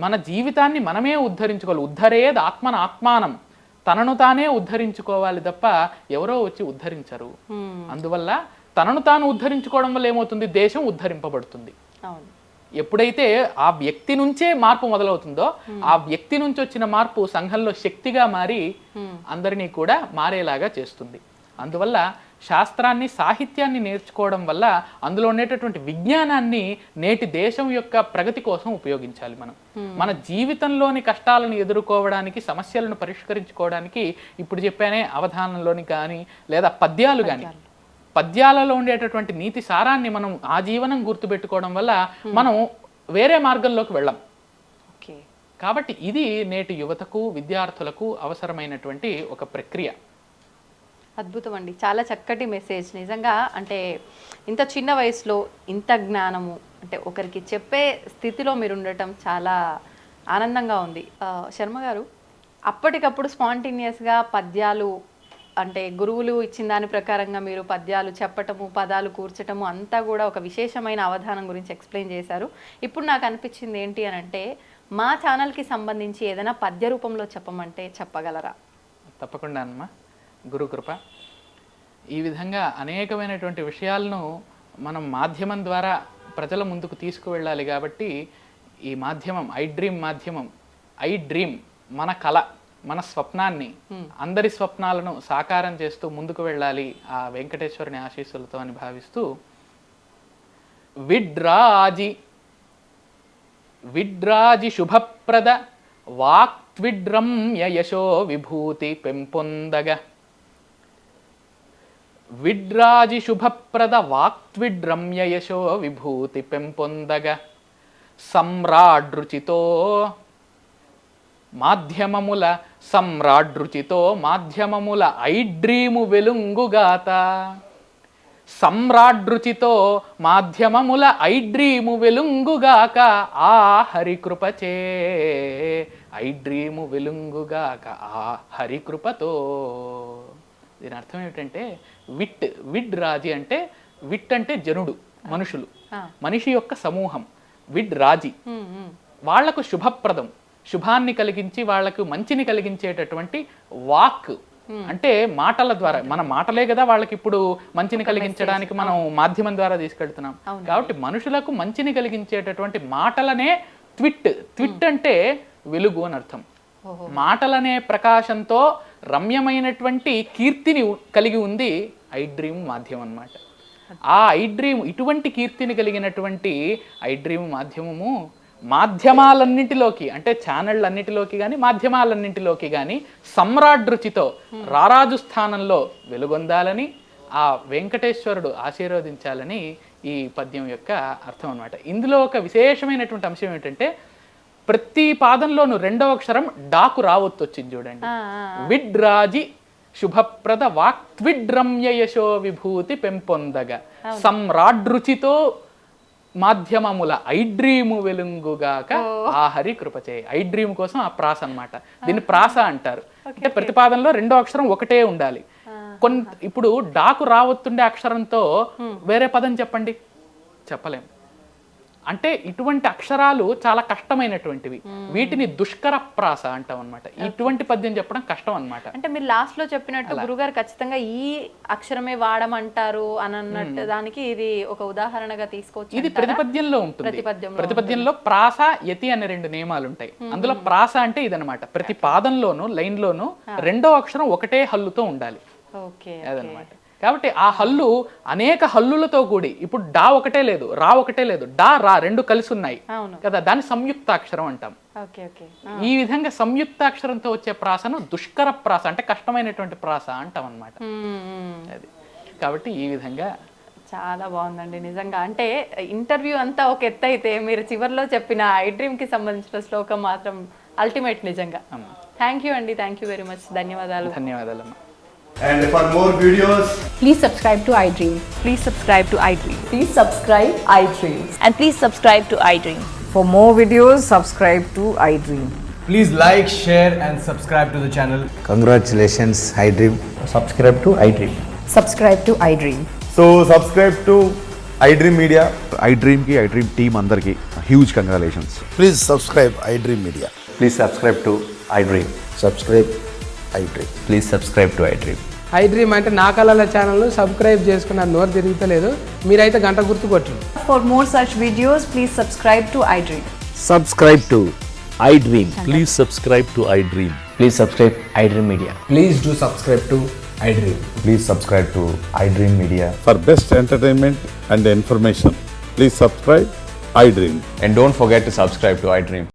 మన జీవితాన్ని మనమే ఉద్ధరించుకోవాలి. ఉద్ధరేద్ ఆత్మన ఆత్మానం, తనను తానే ఉద్ధరించుకోవాలి తప్ప ఎవరో వచ్చి ఉద్ధరించరు. అందువల్ల తనను తాను ఉద్ధరించుకోవడం వల్ల ఏమవుతుంది, దేశం ఉద్ధరింపబడుతుంది. అవును. ఎప్పుడైతే ఆ వ్యక్తి నుంచే మార్పు మొదలవుతుందో ఆ వ్యక్తి నుంచి వచ్చిన మార్పు సంఘంలో శక్తిగా మారి అందరినీ కూడా మారేలాగా చేస్తుంది. అందువల్ల శాస్త్రాన్ని, సాహిత్యాన్ని నేర్చుకోవడం వల్ల అందులో ఉండేటటువంటి విజ్ఞానాన్ని నేటి దేశం యొక్క ప్రగతి కోసం ఉపయోగించాలి. మన జీవితంలోని కష్టాలను ఎదుర్కోవడానికి, సమస్యలను పరిష్కరించుకోవడానికి ఇప్పుడు చెప్పానే అవధానంలోని కానీ లేదా పద్యాలు కానీ, పద్యాలలో ఉండేటటువంటి నీతి సారాన్ని మనం ఆ జీవనం గుర్తుపెట్టుకోవడం వల్ల మనం వేరే మార్గంలోకి వెళ్ళాం. కాబట్టి ఇది నేటి యువతకు, విద్యార్థులకు అవసరమైనటువంటి ఒక ప్రక్రియ. అద్భుతం అండి, చాలా చక్కటి మెసేజ్. నిజంగా అంటే ఇంత చిన్న వయసులో ఇంత జ్ఞానము, అంటే ఒకరికి చెప్పే స్థితిలో మీరు ఉండటం చాలా ఆనందంగా ఉంది. శర్మ గారు, అప్పటికప్పుడు స్పాంటేనియస్గా పద్యాలు, అంటే గురువులు ఇచ్చిన దాని ప్రకారంగా మీరు పద్యాలు చెప్పటము, పదాలు కూర్చటము అంతా కూడా ఒక విశేషమైన అవధానం గురించి ఎక్స్ప్లెయిన్ చేశారు. ఇప్పుడు నాకు అనిపించింది ఏంటి అని అంటే, మా ఛానల్కి సంబంధించి ఏదైనా పద్య రూపంలో చెప్పమంటే చెప్పగలరా? తప్పకుండా అమ్మా, గురుకృప. ఈ విధంగా అనేకమైనటువంటి విషయాలను మనం మాధ్యమం ద్వారా ప్రజల ముందుకు తీసుకువెళ్ళాలి. కాబట్టి ఈ మాధ్యమం, ఐ డ్రీమ్ మన కళ, మన స్వప్నాన్ని, అందరి స్వప్నాలను సాకారం చేస్తూ ముందుకు వెళ్ళాలి ఆ వెంకటేశ్వరుని ఆశీస్సులతో అని భావిస్తూ, విడ్రాజి శుభప్రద వాక్త్విడ్రమ్య యశో విభూతి పెంపొందగ. విడ్రాజి శుభప్రద వాక్త్విడ్రమ్య యశో విభూతి పెంపొందగ. సమ్రాడ్రుచితో మాధ్యమముల ఐడ్రీము వెలుంగుగాత. సమ్రాడ్రుచితో మాధ్యమముల ఐడ్రీము వెలుంగుగాక ఆ హరికృపచే. ఐడ్రీము వెలుంగుగాక ఆ హరికృపతో. దీని అర్థం ఏమిటంటే, విడ్ రాజి అంటే, విట్ అంటే జనుడు, మనుషులు, మనిషి యొక్క సమూహం. విడ్ రాజి వాళ్లకు శుభప్రదం, శుభాన్ని కలిగించి వాళ్లకు మంచిని కలిగించేటటువంటి వాక్ అంటే మాటల ద్వారా. మన మాటలే కదా వాళ్ళకి ఇప్పుడు మంచిని కలిగించడానికి మనం మాధ్యమం ద్వారా తీసుకెళ్తున్నాం. కాబట్టి మనుషులకు మంచిని కలిగించేటటువంటి మాటలనే ట్విట్ అంటే వెలుగు అని అర్థం. మాటలనే ప్రకాశంతో రమ్యమైనటువంటి కీర్తిని కలిగి ఉంది ఐ డ్రీమ్ మాధ్యమం అన్నమాట. ఆ ఐ డ్రీమ్, ఇటువంటి కీర్తిని కలిగినటువంటి ఐ డ్రీమ్ మాధ్యమము మాధ్యమాలన్నింటిలోకి, అంటే ఛానళ్ళన్నిటిలోకి కానీ మాధ్యమాలన్నింటిలోకి కానీ సమ్రాట్ రుచితో రారాజు స్థానంలో వెలుగొందాలని ఆ వెంకటేశ్వరుడు ఆశీర్వదించాలని ఈ పద్యం యొక్క అర్థం అన్నమాట. ఇందులో ఒక విశేషమైనటువంటి అంశం ఏమిటంటే, ప్రతి పాదంలోనూ రెండవ అక్షరం డాకు రావొత్తు వచ్చింది చూడండి. విడ్రాజి శుభప్రద వాక్త్విడ్రమ్య యశో విభూతి పెంపొందగ. సమ్రాడ్రుచితో మాధ్యమముల ఐడ్రీము వెలుంగుగాక ఆ హరి కృపచే. ఐడ్రీమ్ కోసం ఆ ప్రాస అన్నమాట. దీన్ని ప్రాస అంటారు. అంటే ప్రతిపాదనలో రెండో అక్షరం ఒకటే ఉండాలి. ఇప్పుడు డాకు రావొత్తుండే అక్షరంతో వేరే పదం చెప్పండి, చెప్పలేం. అంటే ఇటువంటి అక్షరాలు చాలా కష్టమైనటువంటివి, వీటిని దుష్కర ప్రాస అంటాం అనమాట. ఇటువంటి పద్యం చెప్పడం కష్టం అనమాట. అంటే మీరు లాస్ట్ లో చెప్పినట్టు గురుగారు ఖచ్చితంగా ఈ అక్షరమే వాడమంటారు అని అన్నట్టు, దానికి ఇది ఒక ఉదాహరణగా తీసుకోవచ్చు. ఇది ప్రతిపద్యంలో ఉంటుంది. ప్రతిపద్యంలో ప్రాస, యతి అనే రెండు నియమాలు ఉంటాయి. అందులో ప్రాస అంటే ఇదనమాట. ప్రతి పాదంలోను లైన్లోను రెండో అక్షరం ఒకటే హల్లుతో ఉండాలి. అదనమాట. కాబట్టి ఆ హల్లు అనేక హల్లులతో కూడి, ఇప్పుడు డా ఒకటే లేదు, రా ఒకటే లేదు, డా రా రెండు కలిసి ఉన్నాయి కదా, దాన్ని సంయుక్తాక్షరం అంటాం. ఈ విధంగా సంయుక్తాక్షరంతో వచ్చే ప్రాసను దుష్కర ప్రాస అంటే కష్టమైనటువంటి ప్రాస అంటాం అన్నమాట. అది కాబట్టి ఈ విధంగా చాలా బాగుందండి నిజంగా. అంటే ఇంటర్వ్యూ అంతా ఒక ఎత్తు అయితే, మీరు చివరిలో చెప్పిన ఐ డ్రీమ్ కి సంబంధించిన శ్లోకం మాత్రం అల్టిమేట్ నిజంగా. థ్యాంక్ యూ అండి, థ్యాంక్ యూ వెరీ మచ్. ధన్యవాదాలు. ధన్యవాదాలు. And for more videos, please subscribe to iDream. Please subscribe to iDream. Please subscribe iDream. And please subscribe to iDream. For more videos, subscribe to iDream. please like, share and subscribe to the channel. Congratulations, iDream. Subscribe to iDream. Subscribe to iDream. So subscribe to iDream Media. iDream ki iDream team andarki huge congratulations. Please subscribe iDream Media. Please subscribe to iDream. Subscribe iDream. Please subscribe to iDream. I dream అంటే నా కళల ఛానల్ను subscribe చేసుకున్న నోరు తిరుగుతలేదు. మీరైతే గంట గుర్తు కొట్టండి. For more such videos, please subscribe to iDream. Subscribe to iDream. Please subscribe to iDream. Please subscribe iDream Media. Please do subscribe to iDream. Please subscribe to iDream Media. For best entertainment and information, please subscribe iDream. And don't forget to subscribe to iDream.